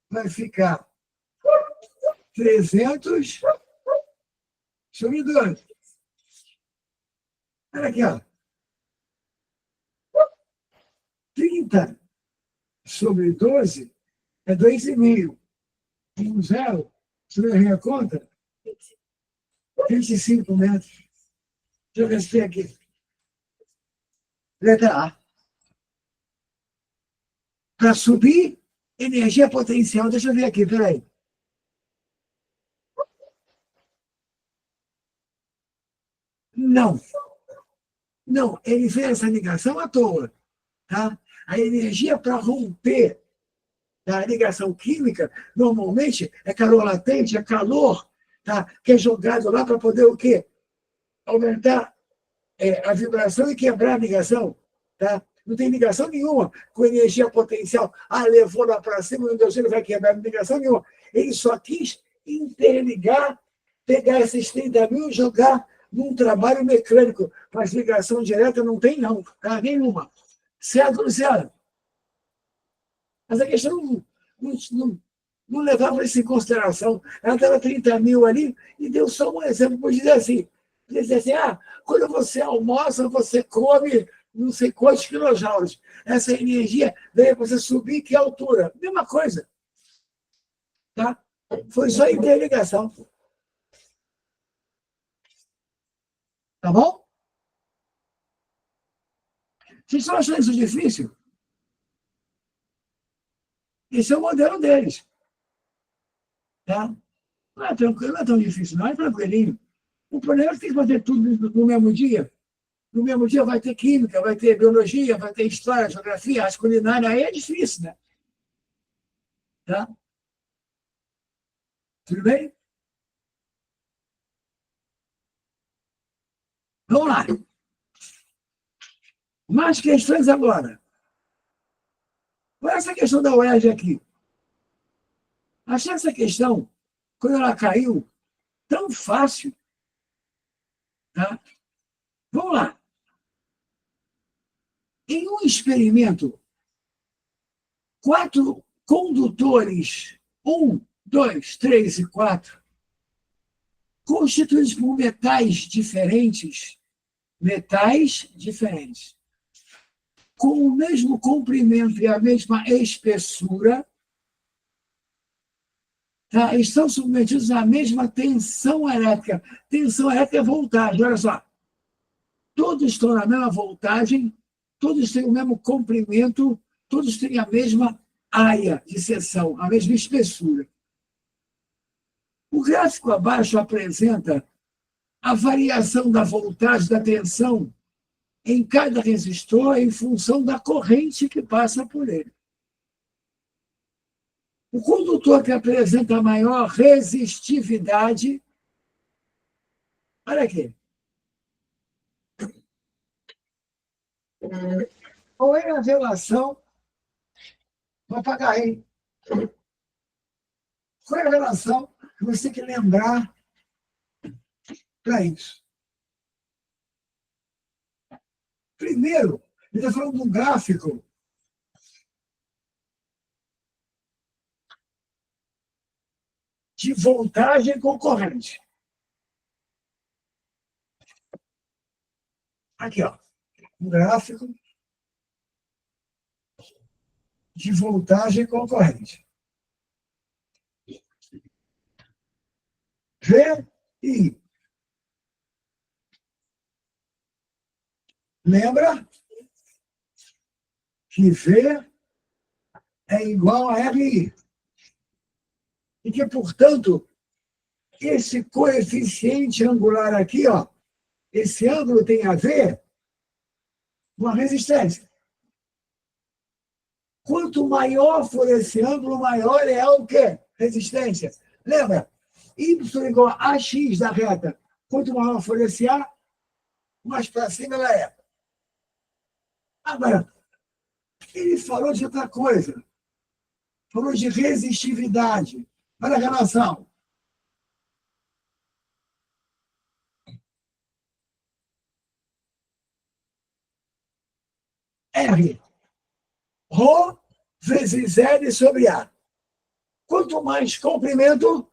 vai ficar 300 sobre 2. Olha aqui, ó. 30 sobre 12 é 2,5. 1 zero, sobre a minha conta, 25 metros. Deixa eu ver se tem aqui. Letra A. Para subir, energia potencial. Deixa eu ver aqui, peraí. Não. Não, ele fez essa ligação à toa. Tá? A energia para romper a ligação química, normalmente, é calor latente, é calor, tá? Que é jogado lá para poder o quê? Aumentar a vibração e quebrar a ligação. Tá? Não tem ligação nenhuma com energia potencial. Ah, levou lá para cima, meu Deus, ele vai quebrar. Não tem ligação nenhuma. Ele só quis interligar, pegar esses 30.000 e jogar num trabalho mecânico. Mas ligação direta não tem, não. Tá? Nenhuma. Certo, Luciano? Mas a questão não levava isso em consideração. Ela estava 30.000 ali e deu só um exemplo. Pode dizer assim, quando você almoça, você come não sei quantos quilojoules. Essa energia veio para você subir que altura? Mesma coisa. Tá? Foi só interligação. Tá bom? Vocês estão achando isso difícil? Esse é o modelo deles. Tá? Não é tranquilo, não é tão difícil, não é tranquilinho. O problema é que tem que fazer tudo no mesmo dia. No mesmo dia vai ter química, vai ter biologia, vai ter história, geografia, arte culinária. Aí é difícil, né? Tá? Tudo bem? Vamos lá. Mais questões agora. Olha essa questão da UERJ aqui. Achei essa questão, quando ela caiu, tão fácil. Tá? Vamos lá. Em um experimento, 4 condutores, 1, 2, 3 e 4, constituídos por metais diferentes, com o mesmo comprimento e a mesma espessura, tá? Estão submetidos à mesma tensão elétrica. Tensão elétrica é voltagem, olha só. Todos estão na mesma voltagem, todos têm o mesmo comprimento, todos têm a mesma área de seção, a mesma espessura. O gráfico abaixo apresenta a variação da voltagem, da tensão, em cada resistor em função da corrente que passa por ele. O condutor que apresenta maior resistividade, olha aqui, qual é a relação, vou apagar aí, qual é a relação que você tem que lembrar para isso? Primeiro, ele está falando de um gráfico de voltagem concorrente. Aqui, ó, um gráfico de voltagem concorrente. VI. Lembra que V é igual a RI. E que, portanto, esse coeficiente angular aqui, ó, esse ângulo tem a ver com a resistência. Quanto maior for esse ângulo, maior é o quê? Resistência. Lembra? Y igual a AX da reta. Quanto maior for esse A, mais para cima ela é. Agora, ele falou de outra coisa. Falou de resistividade. Olha a relação. R. Rho vezes L sobre A. Quanto mais comprimento,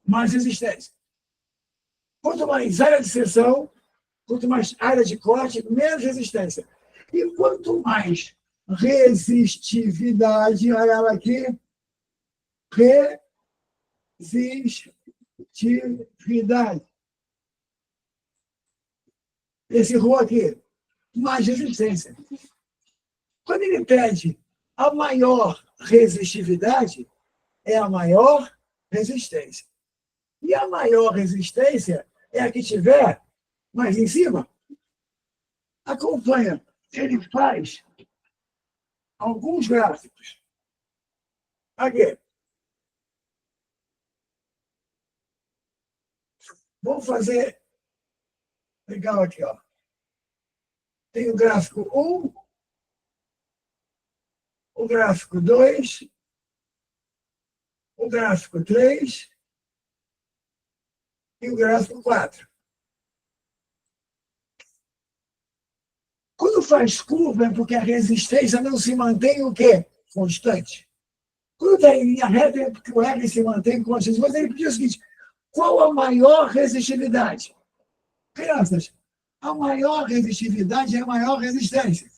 mais resistência. Quanto mais área de seção, quanto mais área de corte, menos resistência. E quanto mais resistividade, olha ela aqui, resistividade. Esse rho aqui, mais resistência. Quando ele pede a maior resistividade, é a maior resistência. E a maior resistência é a que tiver mais em cima. Acompanha. Ele faz alguns gráficos. Aqui. Vamos fazer. Legal aqui, ó. Tem o gráfico 1, o gráfico 2, o gráfico 3 e o gráfico 4. Quando faz curva é porque a resistência não se mantém o quê? Constante. Quando está em linha reta é porque o R se mantém constante. Mas ele pediu o seguinte, qual a maior resistividade? Crianças, a maior resistividade é a maior resistência.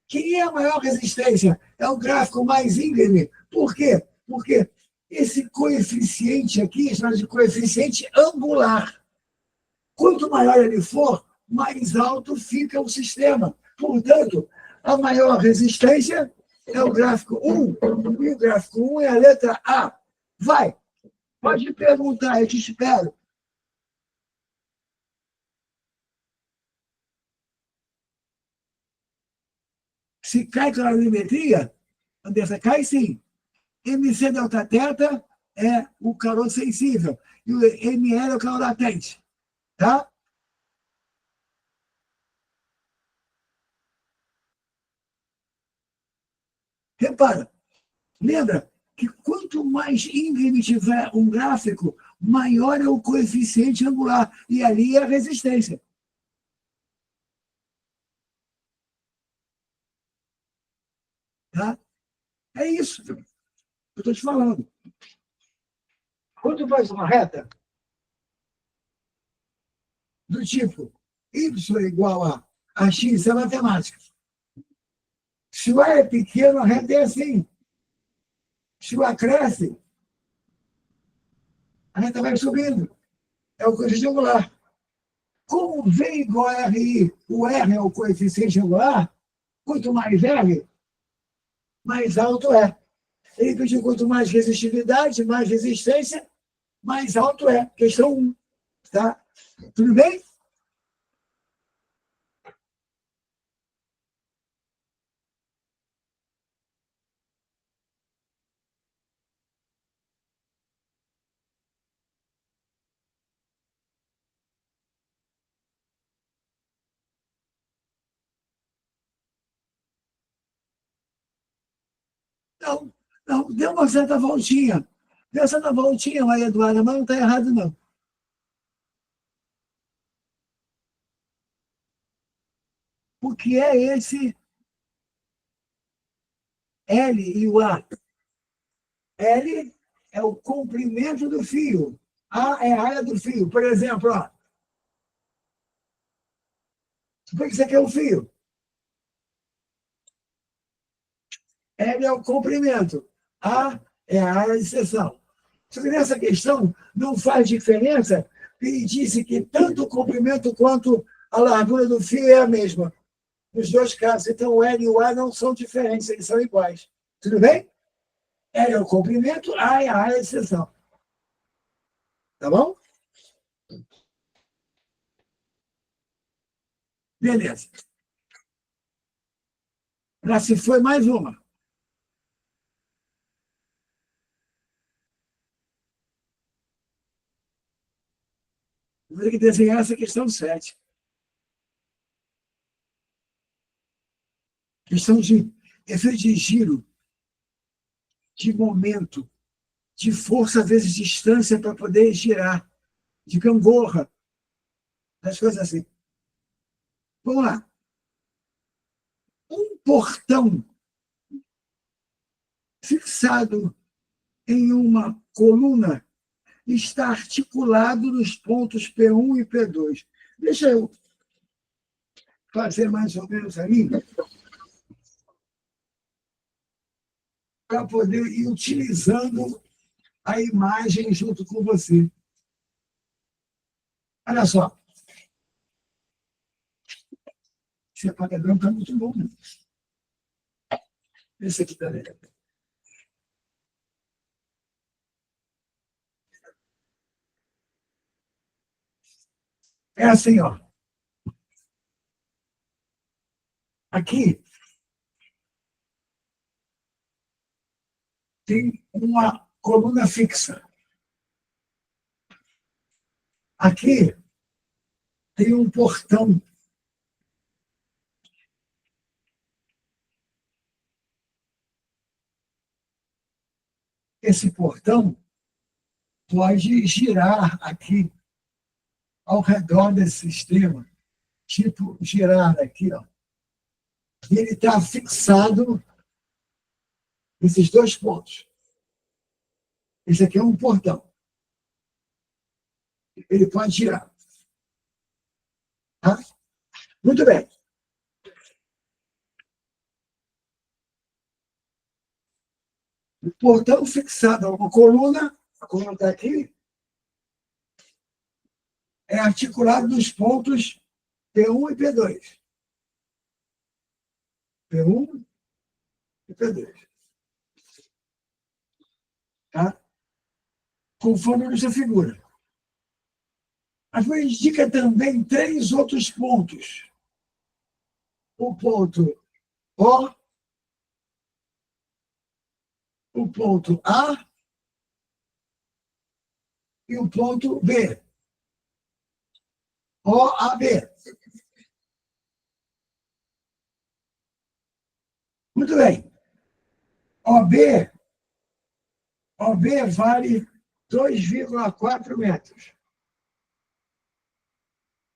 Quem é a maior resistência? É o gráfico mais íngreme. Por quê? Porque esse coeficiente aqui é chamado de coeficiente angular. Quanto maior ele for, mais alto fica o sistema. Portanto, a maior resistência é o gráfico 1, e o gráfico 1 é a letra A. Vai, pode perguntar, eu te espero. Se cai calorimetria, Andressa, cai sim. MC delta teta é o calor sensível, e o ML é o calor latente. Tá? Repara, lembra que quanto mais íngreme tiver um gráfico, maior é o coeficiente angular, e ali é a resistência. Tá? É isso que eu estou te falando. Quando faz uma reta do tipo y igual a x, é matemática. Se o A é pequeno, a reta é assim. Se o A cresce, a reta vai subindo. É o coeficiente angular. Como V igual a RI, o R é o coeficiente angular, quanto mais R, mais alto é. Ele pediu quanto mais resistividade, mais resistência, mais alto é. Questão 1. Tá? Tudo bem? Não, não, deu uma certa voltinha. Deu certa voltinha, Maria Eduarda, mas não está errado, não. O que é esse L e o A? L é o comprimento do fio. A é a área do fio. Por exemplo, ó, por que você quer o fio? L é o comprimento. A é a área de seção. Só que nessa questão não faz diferença, ele disse que tanto o comprimento quanto a largura do fio é a mesma. Nos dois casos. Então, o L e o A não são diferentes, eles são iguais. Tudo bem? L é o comprimento, A é a área de seção. Tá bom? Beleza. Já se foi mais uma. Vou ter que desenhar essa questão 7. Questão de efeito de giro, de momento, de força vezes distância para poder girar, de gangorra, das coisas assim. Vamos lá. Um portão fixado em uma coluna está articulado nos pontos P1 e P2. Deixa eu fazer mais ou menos ali, para poder ir utilizando a imagem junto com você. Olha só. Esse apagador está muito bom, né? Esse aqui também. É assim, ó. Aqui tem uma coluna fixa. Aqui tem um portão. Esse portão pode girar aqui ao redor desse sistema, tipo girar aqui, ó. E ele está fixado nesses dois pontos. Esse aqui é um portão. Ele pode girar. Tá? Muito bem. O portão fixado a uma coluna, a coluna está aqui, é articulado nos pontos P1 e P2. P1 e P2. Tá? Conforme essa figura. Mas indica também 3 outros pontos. O ponto O, o ponto A e o ponto B. OAB. Muito bem. OB vale 2,4 metros.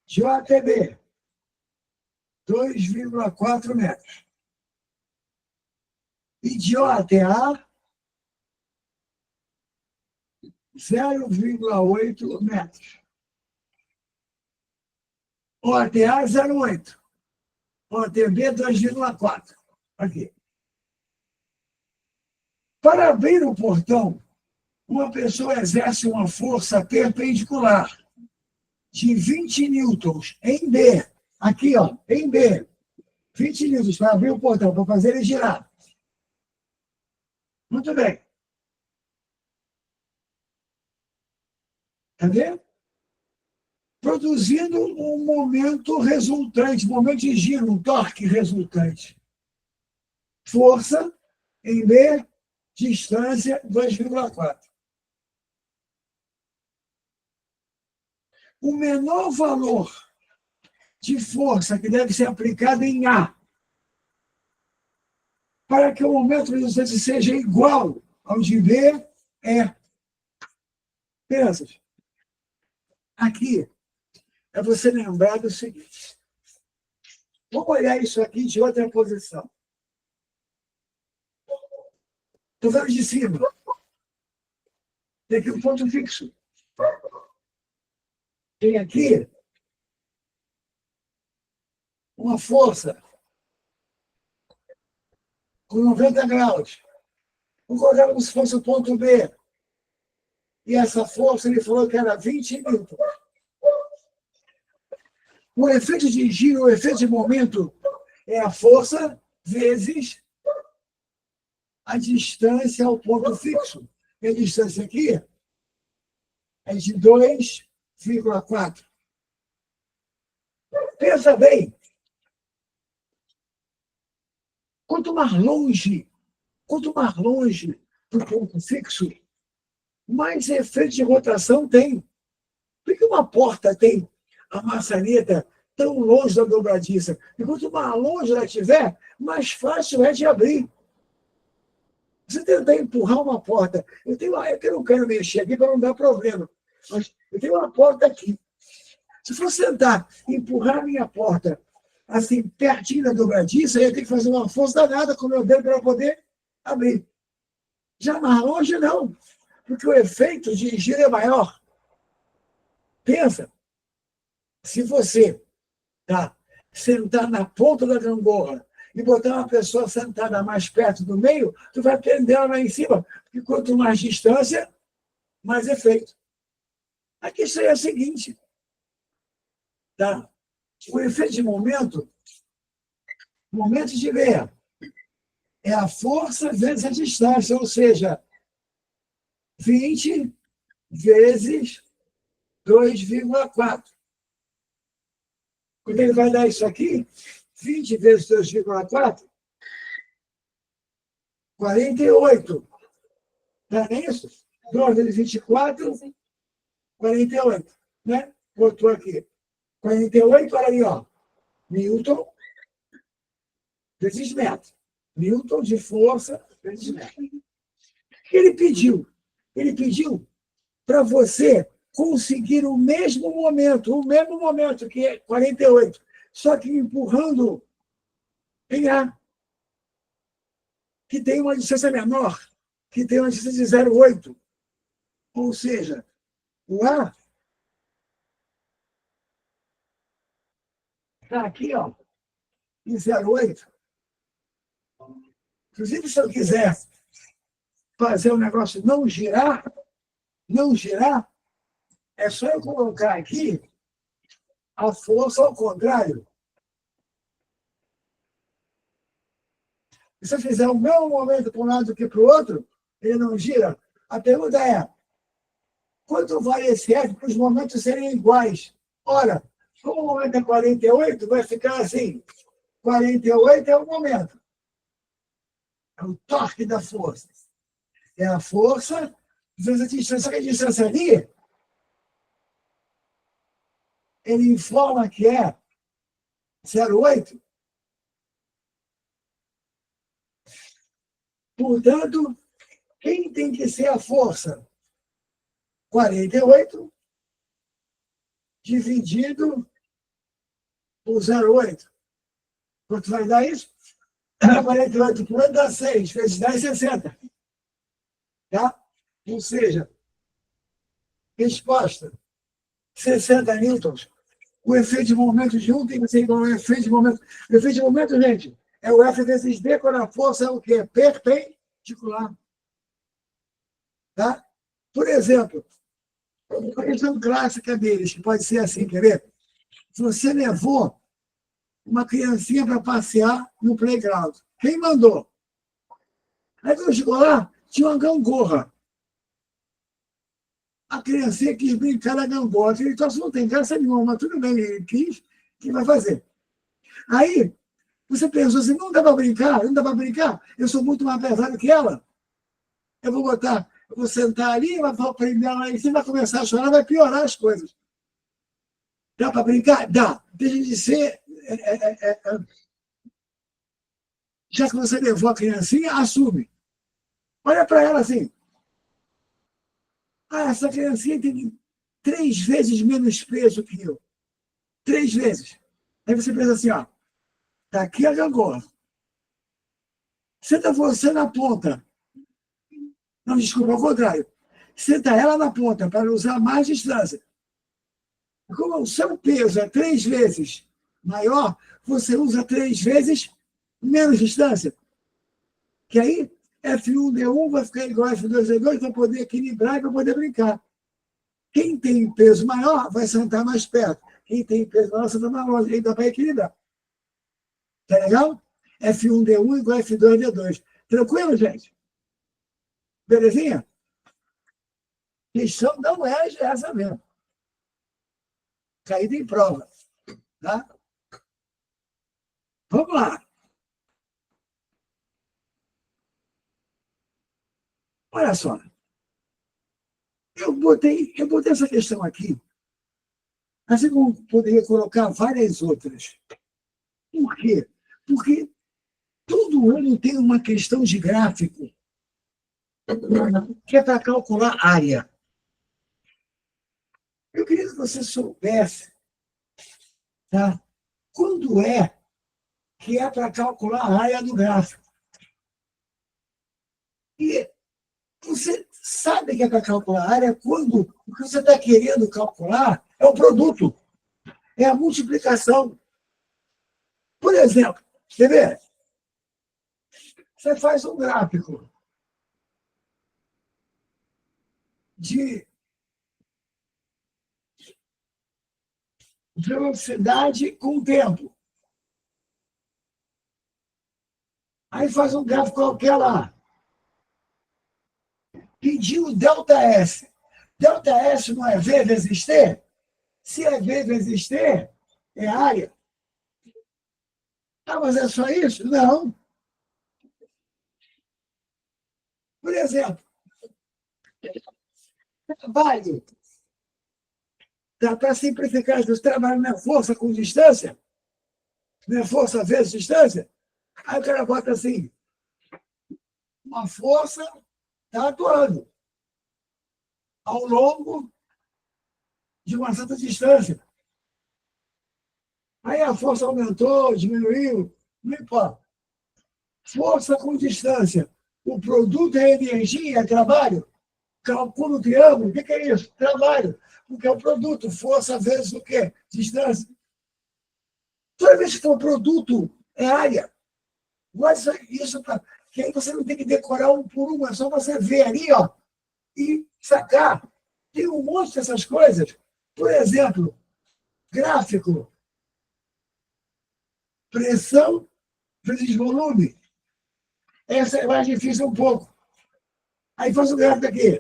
JB, 2,4 metros. E de OTA, 0,8 metros. OTA, 0,8. OTB, 2,4. Aqui. Para abrir o portão, uma pessoa exerce uma força perpendicular de 20 newtons em B. Aqui, ó, em B. 20 newtons para abrir o portão, para fazer ele girar. Muito bem. Está vendo? Produzindo um momento resultante, momento de giro, um torque resultante. Força em B, distância 2,4. O menor valor de força que deve ser aplicado em A para que o momento resultante seja igual ao de B, é. Pensa, aqui é você lembrar do seguinte. Vamos olhar isso aqui de outra posição. Estou vendo de cima. Tem aqui um ponto fixo. Tem aqui uma força com 90 graus. Vou colocar como se fosse o ponto B. E essa força, ele falou que era 20 newtons. O efeito de giro, o efeito de momento, é a força vezes a distância ao ponto fixo. E a distância aqui é de 2,4. Pensa bem. Quanto mais longe do ponto fixo, mais efeito de rotação tem. Por que uma porta tem a maçaneta tão longe da dobradiça? E quanto mais longe ela estiver, mais fácil é de abrir. Você tentar empurrar uma porta. Eu não quero mexer aqui para não dar problema. Mas eu tenho uma porta aqui. Se for sentar e empurrar a minha porta assim, pertinho da dobradiça, eu tenho que fazer uma força danada com o meu dedo para poder abrir. Já mais longe, não. Porque o efeito de giro é maior. Pensa. Se você sentar na ponta da gangorra e botar uma pessoa sentada mais perto do meio, tu vai prender ela lá em cima. Porque quanto mais distância, mais efeito. A questão é a seguinte. O efeito de momento de ver, é a força vezes a distância, ou seja, 20 vezes 2,4. Quando ele vai dar isso aqui, 20 vezes 2,4, 48. Não é isso? 2 vezes 24, 48. Né? Botou aqui. 48, olha aí, ó. Newton vezes metro. Newton de força vezes metro. O que ele pediu? Ele pediu para você conseguir o mesmo momento, que é 48, só que empurrando em A, que tem uma distância menor, que tem uma distância de 0,8. Ou seja, o A está aqui, ó, em 0,8. Inclusive, se eu quiser fazer o negócio não girar, é só eu colocar aqui a força ao contrário. E se eu fizer o mesmo momento para um lado que para o outro, ele não gira. A pergunta é, quanto vale esse F para os momentos serem iguais? Ora, como o momento é 48, vai ficar assim. 48 é o momento. É o torque da força. É a força vezes a distância. Só que a distância ali, ele informa que é 0,8. Portanto, quem tem que ser a força? 48 dividido por 0,8. Quanto vai dar isso? 48 por 8 dá 6, vezes 10, 60. Tá? Ou seja, resposta, 60 newtons. O efeito de momento de um tem que ser igual ao efeito de momento. O efeito de momento, gente, é o F vezes D, quando a força é o quê? Perpendicular. Tá? Por exemplo, uma questão clássica deles, que pode ser assim, quer ver? Você levou uma criancinha para passear no playground. Quem mandou? Aí quando chegou lá, tinha uma gangorra. A criancinha quis brincar na gangorra. Ele disse, não tem graça nenhuma, mas tudo bem, ele quis, que vai fazer? Aí, você pensou assim, não dá para brincar, não dá para brincar, eu sou muito mais pesado que ela. Eu vou sentar ali, vai prender ela lá em cima, vai começar a chorar, vai piorar as coisas. Dá para brincar? Dá. Deixa de ser Já que você levou a criancinha, assume. Olha para ela assim. Ah, essa criancinha tem 3 vezes menos peso que eu. 3 vezes. Aí você pensa assim, ó. Tá aqui a gangorra. Senta você na ponta. Não, desculpa, ao contrário. Senta ela na ponta para usar mais distância. Como o seu peso é 3 vezes maior, você usa 3 vezes menos distância. Que aí F1D1 vai ficar igual a F2D2 para poder equilibrar e para poder brincar. Quem tem peso maior vai sentar mais perto. Quem tem peso menor senta mais longe. Aí dá para equilibrar. Tá legal? F1D1 igual a F2D2. Tranquilo, gente? Belezinha? A questão não é essa mesmo. Caída em prova. Tá? Vamos lá. Olha só. Eu botei essa questão aqui, assim como poderia colocar várias outras. Por quê? Porque todo ano tem uma questão de gráfico que é para calcular área. Eu queria que você soubesse, tá? Quando é que é para calcular a área do gráfico. E você sabe que é para calcular a área quando o que você está querendo calcular é o produto, é a multiplicação. Por exemplo, quer ver? Você faz um gráfico de velocidade com o tempo. Aí faz um gráfico qualquer lá. Pediu delta S. Delta S não é V vezes T? Se é V vezes T, é área. Ah, mas é só isso? Não. Por exemplo, trabalho. Para simplificar os trabalhos, não é força com distância? Não é força vezes distância? Aí o cara bota assim, uma força está atuando ao longo de uma certa distância. Aí a força aumentou, diminuiu, não importa. Força com distância. O produto é energia, é trabalho. Calcula o triângulo, o que é isso? Trabalho. Porque é o produto, força vezes o quê? Distância. Toda vez que for produto, é área. Mas isso, que aí você não tem que decorar um por um, é só você ver ali, ó, e sacar. Tem um monte dessas coisas. Por exemplo, gráfico, pressão vezes volume. Essa é mais difícil um pouco. Aí faz o gráfico aqui.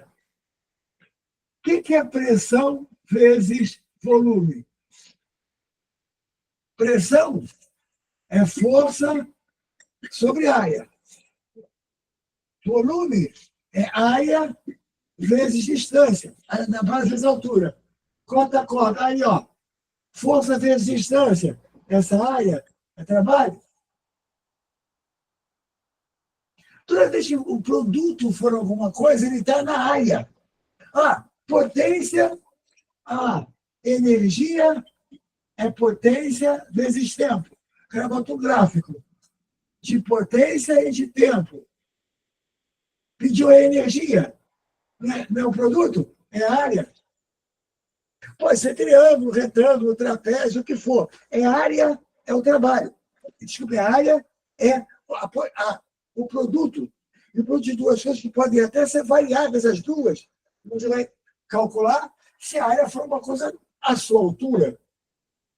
O que é pressão vezes volume? Pressão é força sobre área. Volume é área vezes distância. Na base vezes altura. Corta. Aí, ó. Força vezes distância. Essa área é trabalho. Toda vez que o produto for alguma coisa, ele está na área. Potência, energia é potência vezes tempo. O cara bota um gráfico de potência e de tempo. Pediu a energia. Não é o produto, é a área. Pode ser triângulo, retângulo, trapézio, o que for. É área, é o trabalho. Desculpe, a área é o produto. E o produto de duas coisas que podem até ser variáveis as duas. Você vai calcular se a área for uma coisa à sua altura.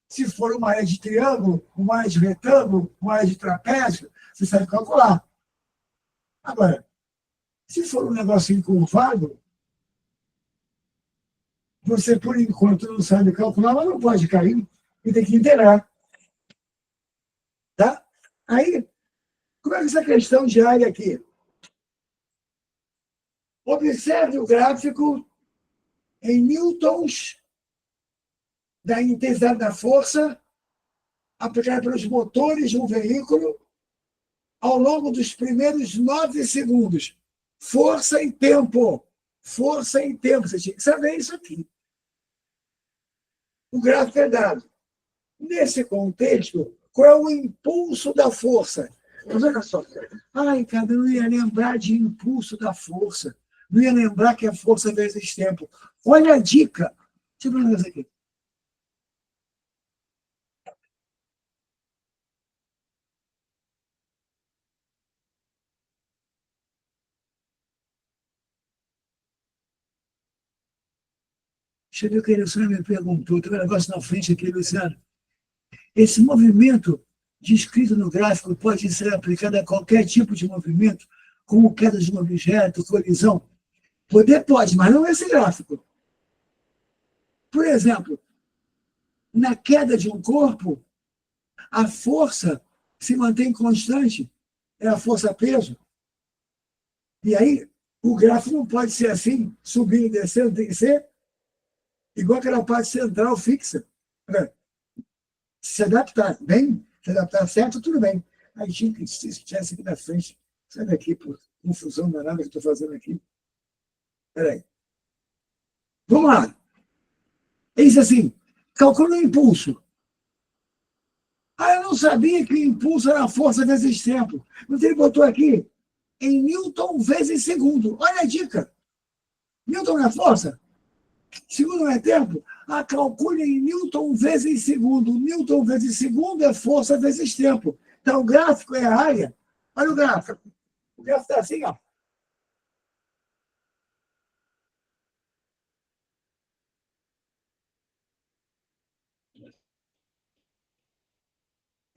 Se for uma área de triângulo, uma área de retângulo, uma área de trapézio, você sabe calcular. Agora, se for um negócio encurvado, você, por enquanto, não sabe calcular, mas não pode cair e tem que inteirar. Tá? Aí, como é que essa questão de área aqui? Observe o gráfico em newtons da intensidade da força aplicada pelos motores de um veículo ao longo dos primeiros 9 segundos. Força e tempo. Força e tempo. Você tinha que saber isso aqui. O gráfico é dado. Nesse contexto, qual é o impulso da força? Mas olha só. Ai, cara, eu não ia lembrar de impulso da força. Não ia lembrar que é força vezes tempo. Olha a dica. Deixa eu ver um negócio aqui. Deixa eu ver o que a Luciana me perguntou. Tem um negócio na frente aqui, Luciana. Esse movimento descrito no gráfico pode ser aplicado a qualquer tipo de movimento, como queda de um objeto, colisão. Poder pode, mas não esse gráfico. Por exemplo, na queda de um corpo, a força se mantém constante. É a força-peso. E aí, o gráfico não pode ser assim, subindo e descendo, tem que ser igual aquela parte central fixa. Se adaptar bem, se adaptar certo, tudo bem. Aí tinha que se estivesse aqui na frente. Sai daqui, por confusão danada que eu estou fazendo aqui. Peraí. Vamos lá. Ele disse assim, calcula o impulso. Eu não sabia que o impulso era a força vezes tempo. Mas ele botou aqui em Newton vezes segundo. Olha a dica. Newton não é força? Segundo não é tempo? Calcule em Newton vezes segundo. Newton vezes segundo é força vezes tempo. Então, o gráfico é a área. Olha o gráfico. O gráfico está assim, ó.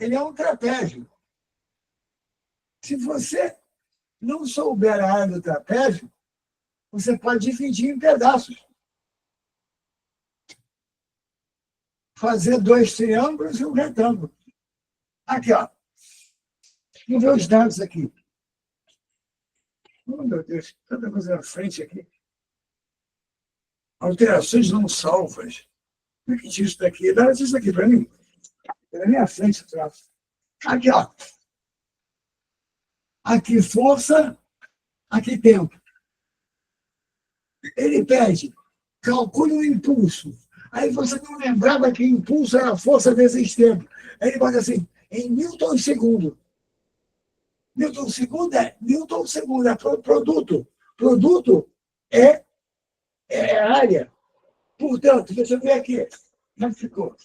Ele é um trapézio. Se você não souber a área do trapézio, você pode dividir em pedaços. Fazer 2 triângulos e um retângulo. Aqui, ó. Vamos ver os dados aqui. Oh, meu Deus, tanta coisa na frente aqui. Alterações não salvas. O que diz isso daqui? Dá isso aqui para mim. É na minha frente, traço. Aqui, ó. Aqui força, aqui tempo. Ele pede, calcule o impulso. Aí você não lembrava que impulso era força vezes tempo. Aí ele bota assim, em Newton segundo. Newton segundo é produto. Produto é área. Portanto, deixa eu ver aqui. Como ficou?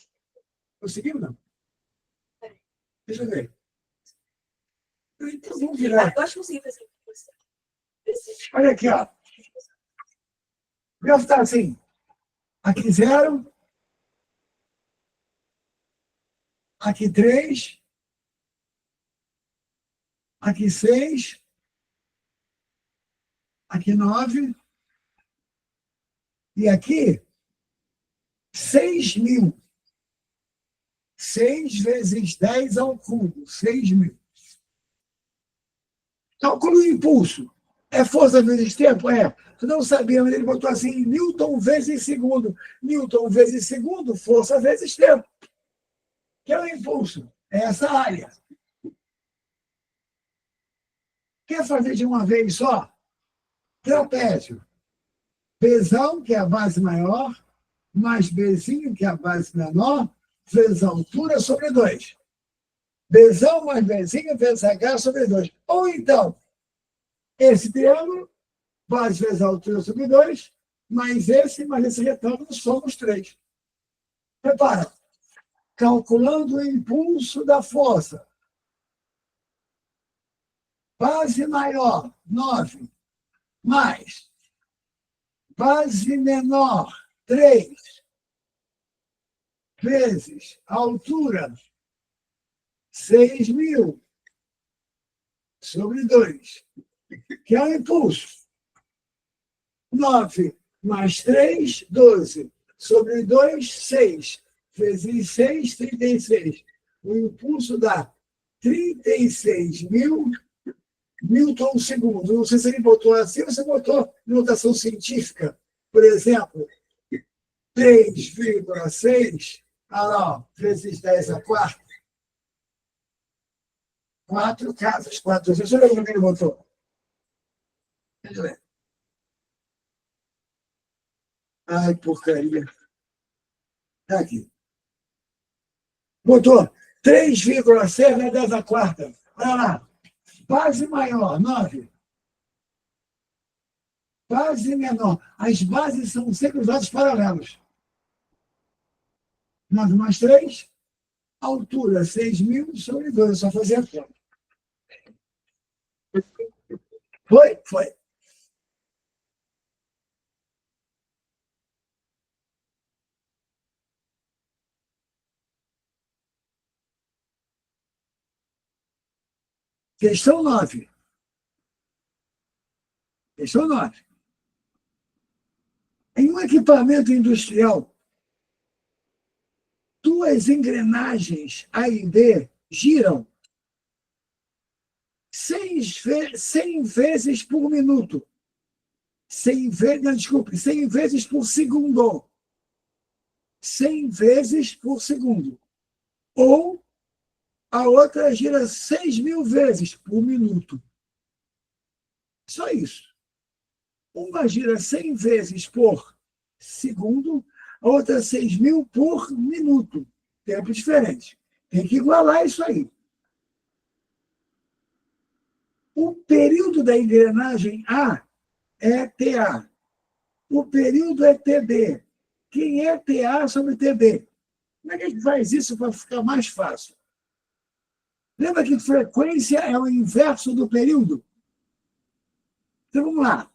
Conseguiu, não? Deixa eu ver. Então, vamos virar. Eu acho que consegui fazer. Olha aqui, ó. O gráfico está assim. Aqui 0. Aqui 3. Aqui 6. Aqui 9. E aqui 6.000. 6 vezes 10 ao cubo. 6.000. Calcula o impulso. É força vezes tempo? É. Tu não sabia, mas ele botou assim, Newton vezes segundo. Newton vezes segundo, força vezes tempo. Que é o impulso. É essa área. Quer fazer de uma vez só? Trapézio. Bzão, que é a base maior, mais Bzinho, que é a base menor, vezes a altura sobre 2. Bzão mais Bzinho vezes H sobre 2. Ou então, esse triângulo, base vezes a altura sobre 2, mais esse retângulo, somos 3. Repara, calculando o impulso da força. Base maior, 9, mais base menor, 3, vezes altura, 6.000 sobre 2, que é o impulso. 9 mais 3, 12, sobre 2, 6, vezes 6, 36. O impulso dá 36.000 Newton segundo. Não sei se ele botou assim ou se botou notação científica. Por exemplo, 3,6, vezes 10 a quarta. 4 casas, 4. Deixa eu ver o que ele botou. Deixa eu ver. Ai, porcaria. Está aqui. Botou 3,6 na 10 a quarta. Olha lá. Base maior, 9. Base menor. As bases são sempre os lados paralelos. 9 mais 3. Altura, 6.000 sobre 2. É só fazer a conta. Foi? Foi. Questão 9. Questão 9. Em um equipamento industrial, duas engrenagens A e B giram 100 vezes por minuto. 100 vezes por segundo. 100 vezes por segundo. Ou a outra gira 6.000 vezes por minuto. Só isso. Uma gira 100 vezes por segundo, a outra 6.000 por minuto. Tempo diferente. Tem que igualar isso aí. O período da engrenagem A é TA. O período é TB. Quem é TA sobre TB? Como é que a gente faz isso para ficar mais fácil? Lembra que frequência é o inverso do período? Então, vamos lá.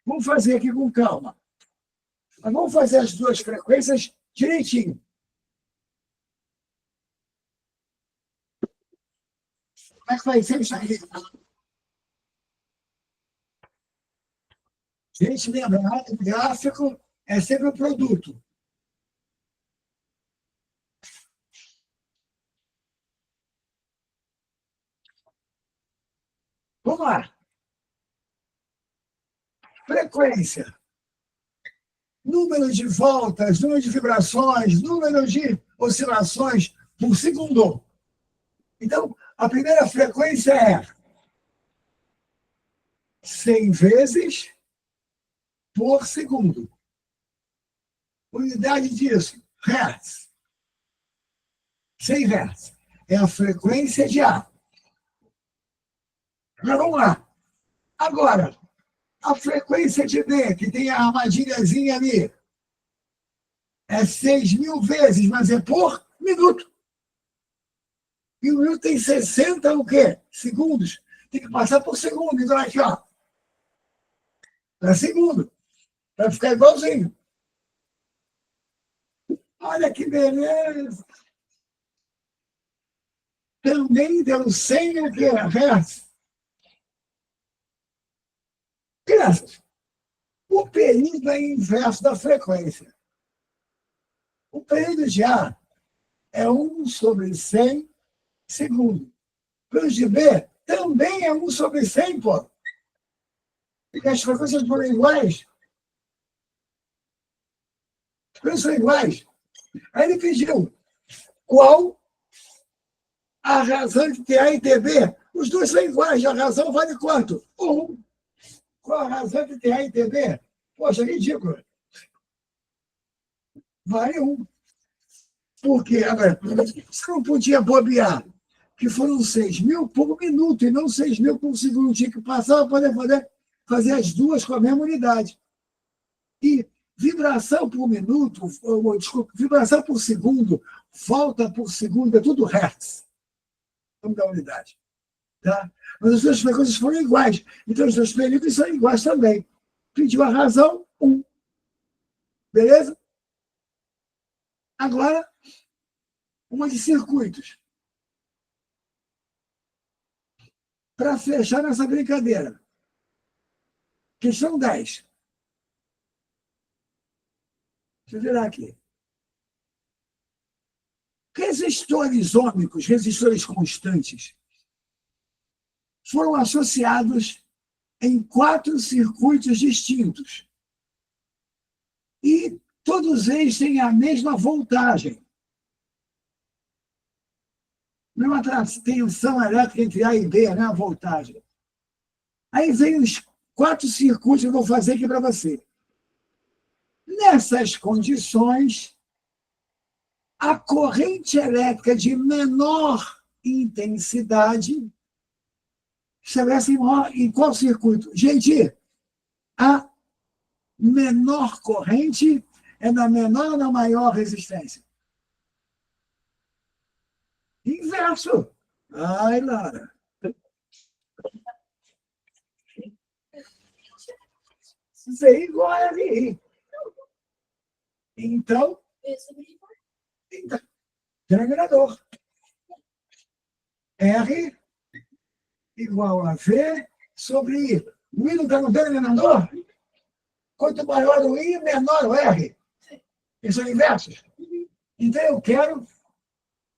Vamos fazer aqui com calma. Mas vamos fazer as duas frequências direitinho. Como é que vai ser isso aqui? Gente, lembra, gráfico é sempre o produto. Vamos lá. Frequência. Número de voltas, número de vibrações, número de oscilações por segundo. Então, a primeira frequência é 100 vezes por segundo. Unidade disso, Hertz. 100 Hertz. É a frequência de A. Mas vamos lá. Agora, a frequência de B, que tem a armadilhazinha ali, é 6.000 vezes, mas é por minuto. E o minuto tem 60 o quê? Segundos. Tem que passar por segundo. Então, aqui, ó. Para segundo. Para ficar igualzinho. Olha que beleza. Também deu 100 o quê? Hertz. Crianças, o período é inverso da frequência. O período de A é 1 sobre 100 segundos. O período de B também é 1 sobre 100, pô. Porque as frequências foram iguais. As frequências são iguais. Aí ele pediu qual a razão de TA e TB. Os dois são iguais. A razão vale quanto? 1. Qual a razão de TA e TB? Poxa, ridículo. Vale 1. Por quê? Agora, você não podia bobear, que foram 6.000 por minuto e não 6.000 por segundo. Tinha que passar para poder fazer as duas com a mesma unidade. E vibração por minuto, desculpa, vibração por segundo, volta por segundo, é tudo Hertz. Vamos dar unidade. Tá? Mas as duas frequências foram iguais. Então, os dois períodos são iguais também. Pediu a razão, 1. Beleza? Agora, uma de circuitos. Para fechar essa brincadeira. Questão 10. Deixa eu virar aqui. Resistores ômicos, resistores constantes, foram associados em 4 circuitos distintos. E todos eles têm a mesma voltagem. Uma tensão elétrica entre A e B, né? A voltagem. Aí vem os 4 circuitos que eu vou fazer aqui para você. Nessas condições, a corrente elétrica de menor intensidade estabelece em qual circuito? Gente, a menor corrente é na menor ou na maior resistência? Inverso. Ai, Lara. Isso aí igual a RI. Então, denominador. R igual a V sobre I. O I não está no denominador? Quanto maior o I, menor o R. Eles são inversos. Então, eu quero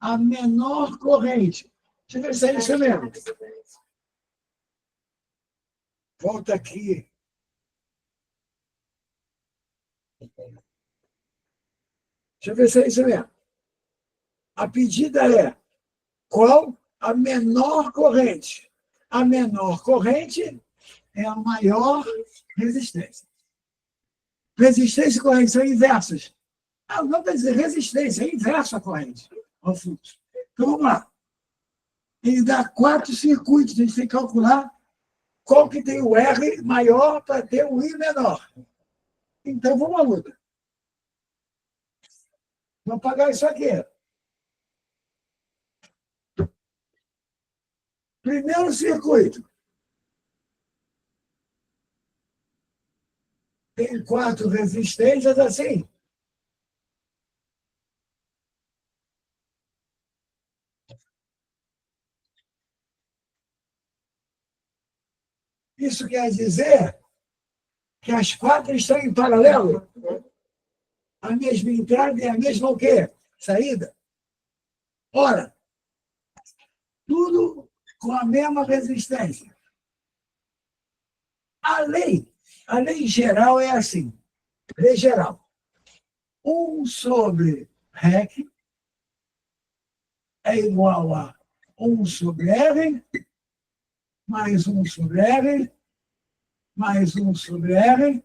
a menor corrente. Deixa eu ver se é isso mesmo. Volta aqui. Deixa eu ver se é isso mesmo. A pedida é qual a menor corrente? A menor corrente é a maior resistência. Resistência e corrente são inversas. Não quer dizer resistência, é inversa a corrente ao fluxo. Então, vamos lá. Ele dá 4 circuitos, a gente tem que calcular qual que tem o R maior para ter o I menor. Então, vamos à luta. Vamos pagar isso aqui. Primeiro circuito. Tem 4 resistências assim. Isso quer dizer que as 4 estão em paralelo. A mesma entrada e a mesma o quê? Saída. Ora, tudo com a mesma resistência. A lei geral é assim. Lei geral. 1 sobre REC é igual a 1 sobre R, mais 1 sobre R, mais 1 sobre R,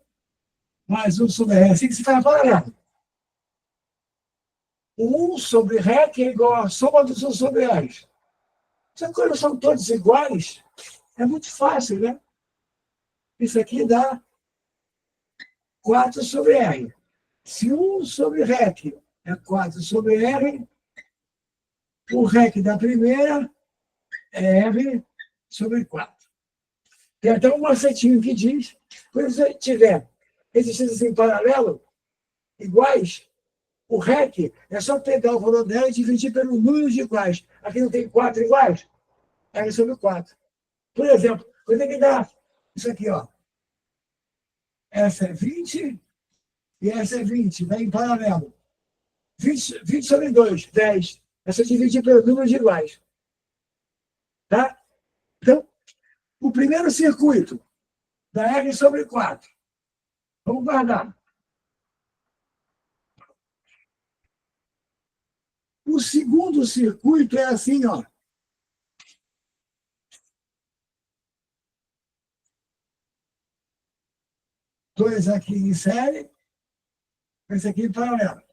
mais 1 sobre R. Assim que se faz paralelo. 1 sobre REC é igual a soma dos 1 sobre R. Se quando são todos iguais, é muito fácil, né? Isso aqui dá 4 sobre R. Se 1 sobre REC é 4 sobre R, o REC da primeira é R sobre 4. Tem até um macetinho que diz, quando você tiver resistências em paralelo, iguais, o REC é só pegar o valor dela e dividir pelo número de iguais. Aqui não tem 4 iguais? R sobre 4. Por exemplo, quando é que dá isso aqui, ó. Essa é 20 e essa é 20, vai em paralelo. 20 sobre 2, 10. É só dividir pelo número de iguais. Tá? Então, o primeiro circuito dá R sobre 4. Vamos guardar. O segundo circuito é assim, ó. Dois aqui em série, esse aqui em paralelo.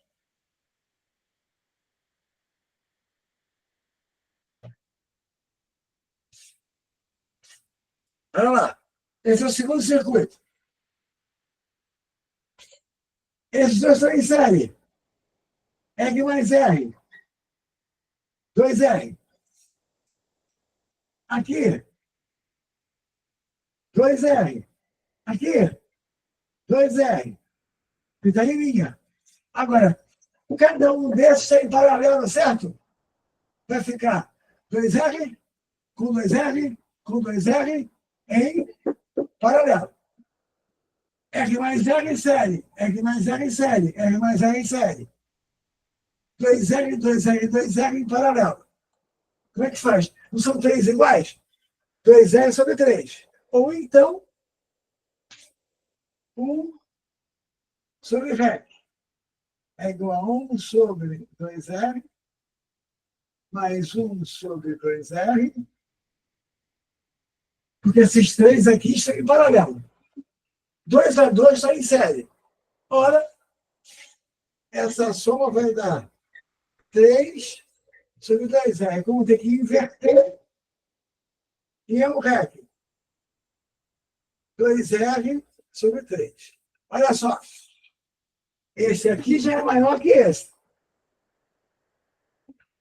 Olha lá. Esse é o segundo circuito. Esses dois estão em série. R mais R. 2R. Aqui. 2R. Aqui. 2R. Fica em linha. Agora, cada um desses está em paralelo, certo? Vai ficar 2R com 2R com 2R em paralelo. R mais R em série. R mais R em série. R mais R em série. 2R, 2R, 2R em paralelo. Como é que faz? Não são 3 iguais? 2R sobre 3. Ou então, 1 sobre REC é igual a 1 sobre 2R mais 1 sobre 2R, porque esses três aqui estão em paralelo. 2 a 2 está em série. Ora, essa soma vai dar 3 sobre 2R. Como tem que inverter, e é o REC. 2R sobre 3. Olha só. Esse aqui já é maior que esse.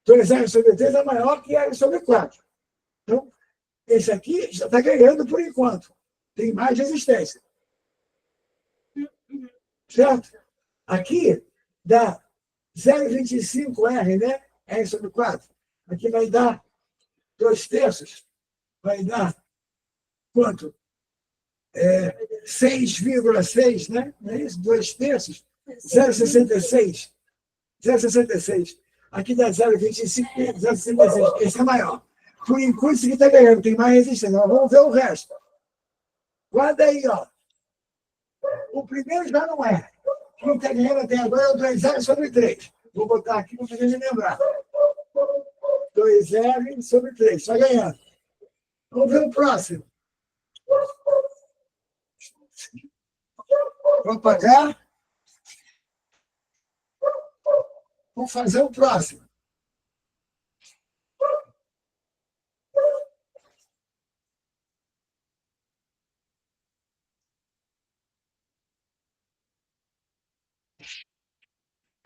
2R sobre 3 é maior que R sobre 4. Então, esse aqui já está ganhando por enquanto. Tem mais resistência. Certo? Aqui dá 0,25R, né? R sobre 4. Aqui vai dar 2/3. Vai dar quanto? 6,6, né? Não é isso? 2/3. 0,66. 0,66. Aqui dá 0,25, 0,66. Esse é maior. Por enquanto, esse aqui está ganhando, tem mais resistência. Mas vamos ver o resto. Guarda aí, ó. O primeiro já não é. Quem está ganhando até agora é o 2R sobre 3. Vou botar aqui para poder me lembrar. 2R sobre 3. Está ganhando. Vamos ver o próximo. Vamos para cá. Vamos fazer o próximo.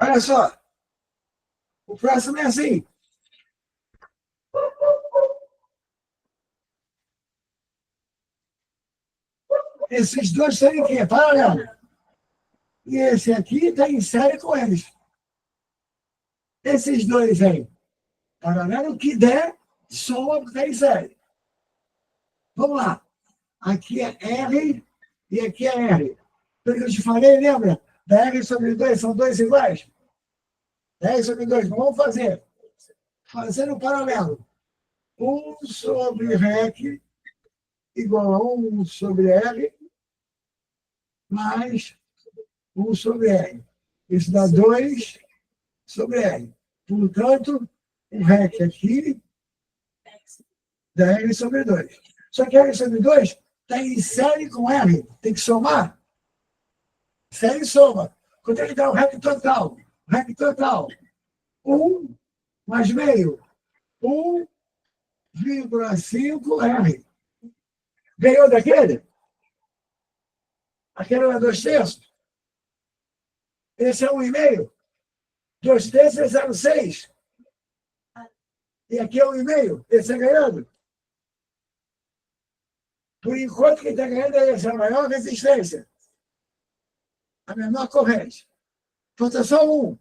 Olha só. O próximo é assim. Esses dois estão em quê? Paralelo. E esse aqui está em série com eles. Esses dois aí. Paralelo, o que der, soma porque está em série. Vamos lá. Aqui é R e aqui é R. Então, eu te falei, lembra? Da R sobre 2 são dois iguais? 10 sobre 2. Vamos fazer. Fazendo paralelo. 1 sobre REC igual a 1 sobre R mais 1 sobre R. Isso dá 2 sobre R. Portanto, o REC aqui dá R sobre 2. Só que R sobre 2 está em série com R. Tem que somar. Série soma. Quanto é que dá o REC total? O REC total. 1 mais meio. 1,5 R. Ganhou daquele? Aquele era 2/3. Esse é 1,5. 2/3 é 0,6. E aqui é 1,5. Esse é ganhando. Por enquanto, quem está ganhando é esse, a maior resistência. A menor corrente. Falta só 1.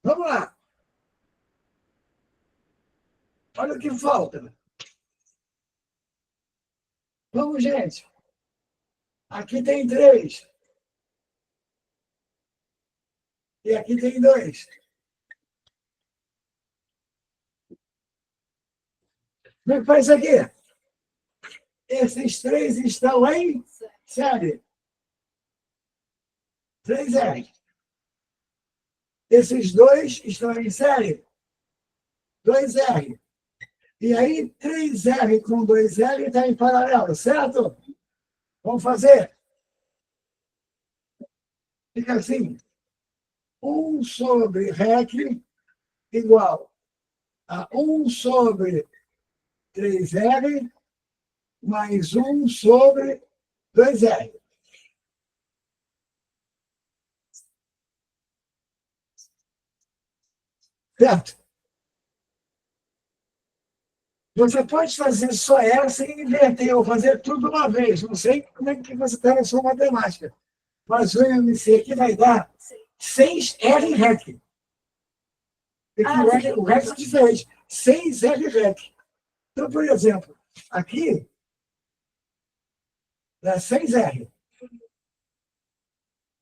Vamos lá. Olha o que falta. Vamos, gente. Aqui tem 3. E aqui tem 2. Como é que faz isso aqui? Esses 3 estão em série. 3R. Esses 2 estão em série. 2R. E aí, 3R com 2R está em paralelo, certo? Vamos fazer? Fica assim. 1 sobre REC igual a 1 sobre 3R mais 1 sobre 2R. Certo? Você pode fazer só essa e inverter, ou fazer tudo uma vez. Não sei como é que você está na sua matemática. Mas o MC aqui vai dar 6R REC. O REC é diferente. 6R REC. Então, por exemplo, aqui dá 6R.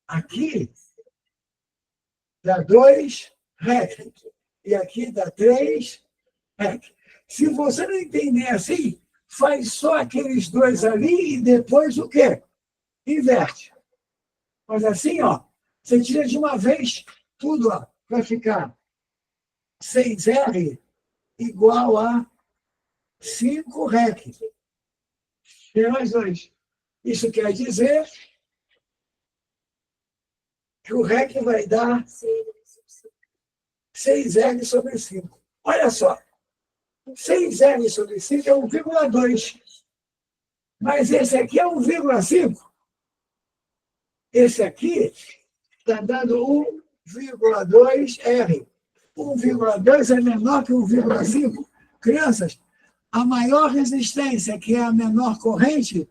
Aqui dá 2 REC. E aqui dá 3 REC. Se você não entender assim, faz só aqueles 2 ali e depois o quê? Inverte. Mas assim, ó, você tira de uma vez tudo, ó, vai ficar 6R igual a 5 REC. Tem mais dois. Isso quer dizer que o REC vai dar 6R sobre 5. Olha só, 6R sobre 5 é 1,2. Mas esse aqui é 1,5. Esse aqui está dando 1,2R. 1,2 é menor que 1,5. Crianças, a maior resistência, que é a menor corrente,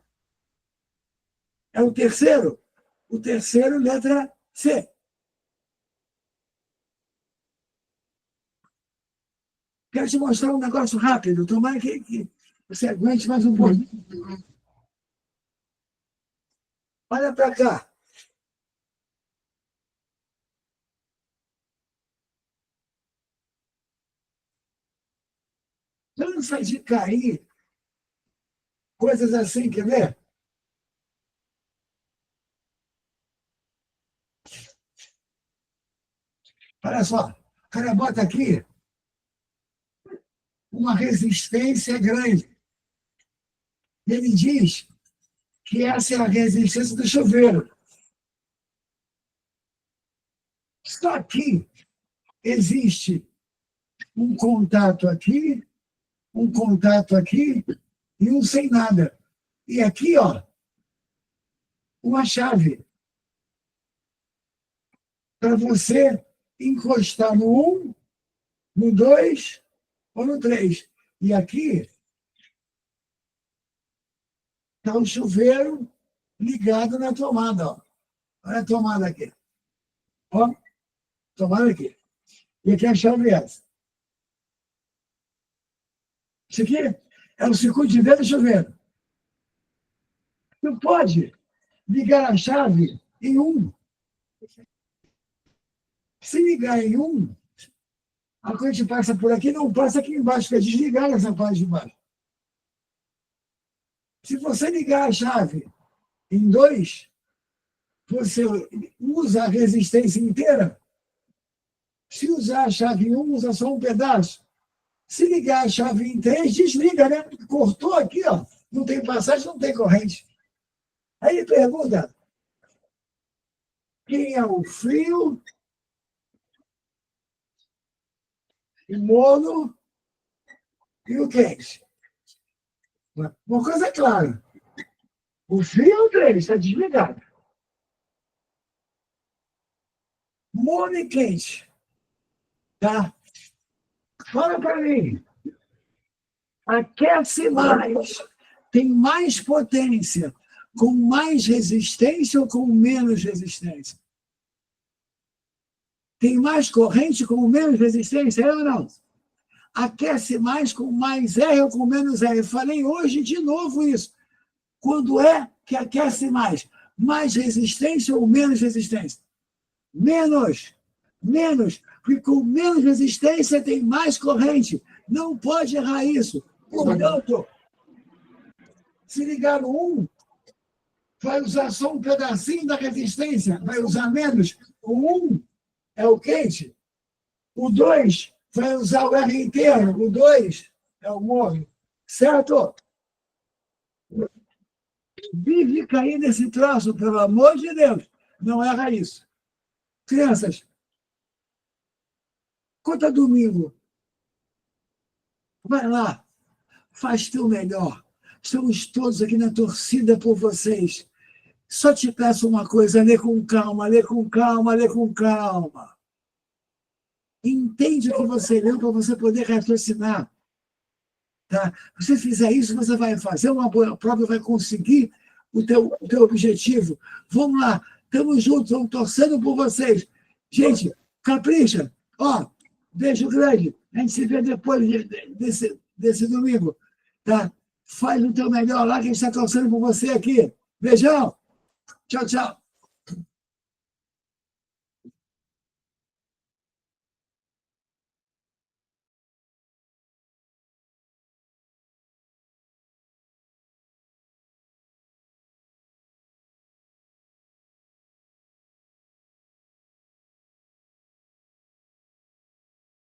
é o terceiro. O terceiro, letra C. Quero te mostrar um negócio rápido. Tomara que você aguente mais um pouquinho. Olha para cá. Cansa de cair. Coisas assim, quer ver? Olha só. O cara bota aqui uma resistência grande. Ele diz que essa é a resistência do chuveiro. Só que existe um contato aqui e um sem nada. E aqui, ó, uma chave para você encostar no 1, no 2 ou no 3. E aqui está o chuveiro ligado na tomada. Ó. Olha a tomada aqui. Ó, tomada aqui. E aqui a chave é essa. Isso aqui é o circuito de dentro do chuveiro. Tu pode ligar a chave em 1. Se ligar em 1, a corrente passa por aqui, não passa aqui embaixo, fica desligada essa parte de baixo. Se você ligar a chave em 2, você usa a resistência inteira. Se usar a chave em 1, usa só um pedaço. Se ligar a chave em 3, desliga, né? Cortou aqui, ó. Não tem passagem, não tem corrente. Aí ele pergunta, quem é o frio, o mono e o quente? Uma coisa é clara. O frio é o 3, está desligado. Mono e quente. Tá? Fala para mim. Aquece mais. Tem mais potência com mais resistência ou com menos resistência? Tem mais corrente com menos resistência, é ou não? Aquece mais com mais R ou com menos R? Eu falei hoje de novo isso. Quando é que aquece mais? Mais resistência ou menos resistência? Menos. Menos. Porque com menos resistência tem mais corrente. Não pode errar isso. Portanto, se ligar no 1, vai usar só um pedacinho da resistência, vai usar menos. O 1 é o quente. O 2 vai usar o R inteiro. O 2 é o morno. Certo? Vive cair nesse troço, pelo amor de Deus. Não erra isso. Crianças, conta domingo. Vai lá. Faz teu melhor. Estamos todos aqui na torcida por vocês. Só te peço uma coisa, lê com calma, lê com calma, lê com calma. Entende o que você leu para você poder raciocinar. Tá? Se você fizer isso, você vai fazer uma boa prova e vai conseguir o teu objetivo. Vamos lá, estamos juntos, estamos torcendo por vocês. Gente, capricha. Ó, beijo grande. A gente se vê depois desse domingo. Tá? Faz o teu melhor lá, que a gente está torcendo por você aqui. Beijão. Tchau, tchau.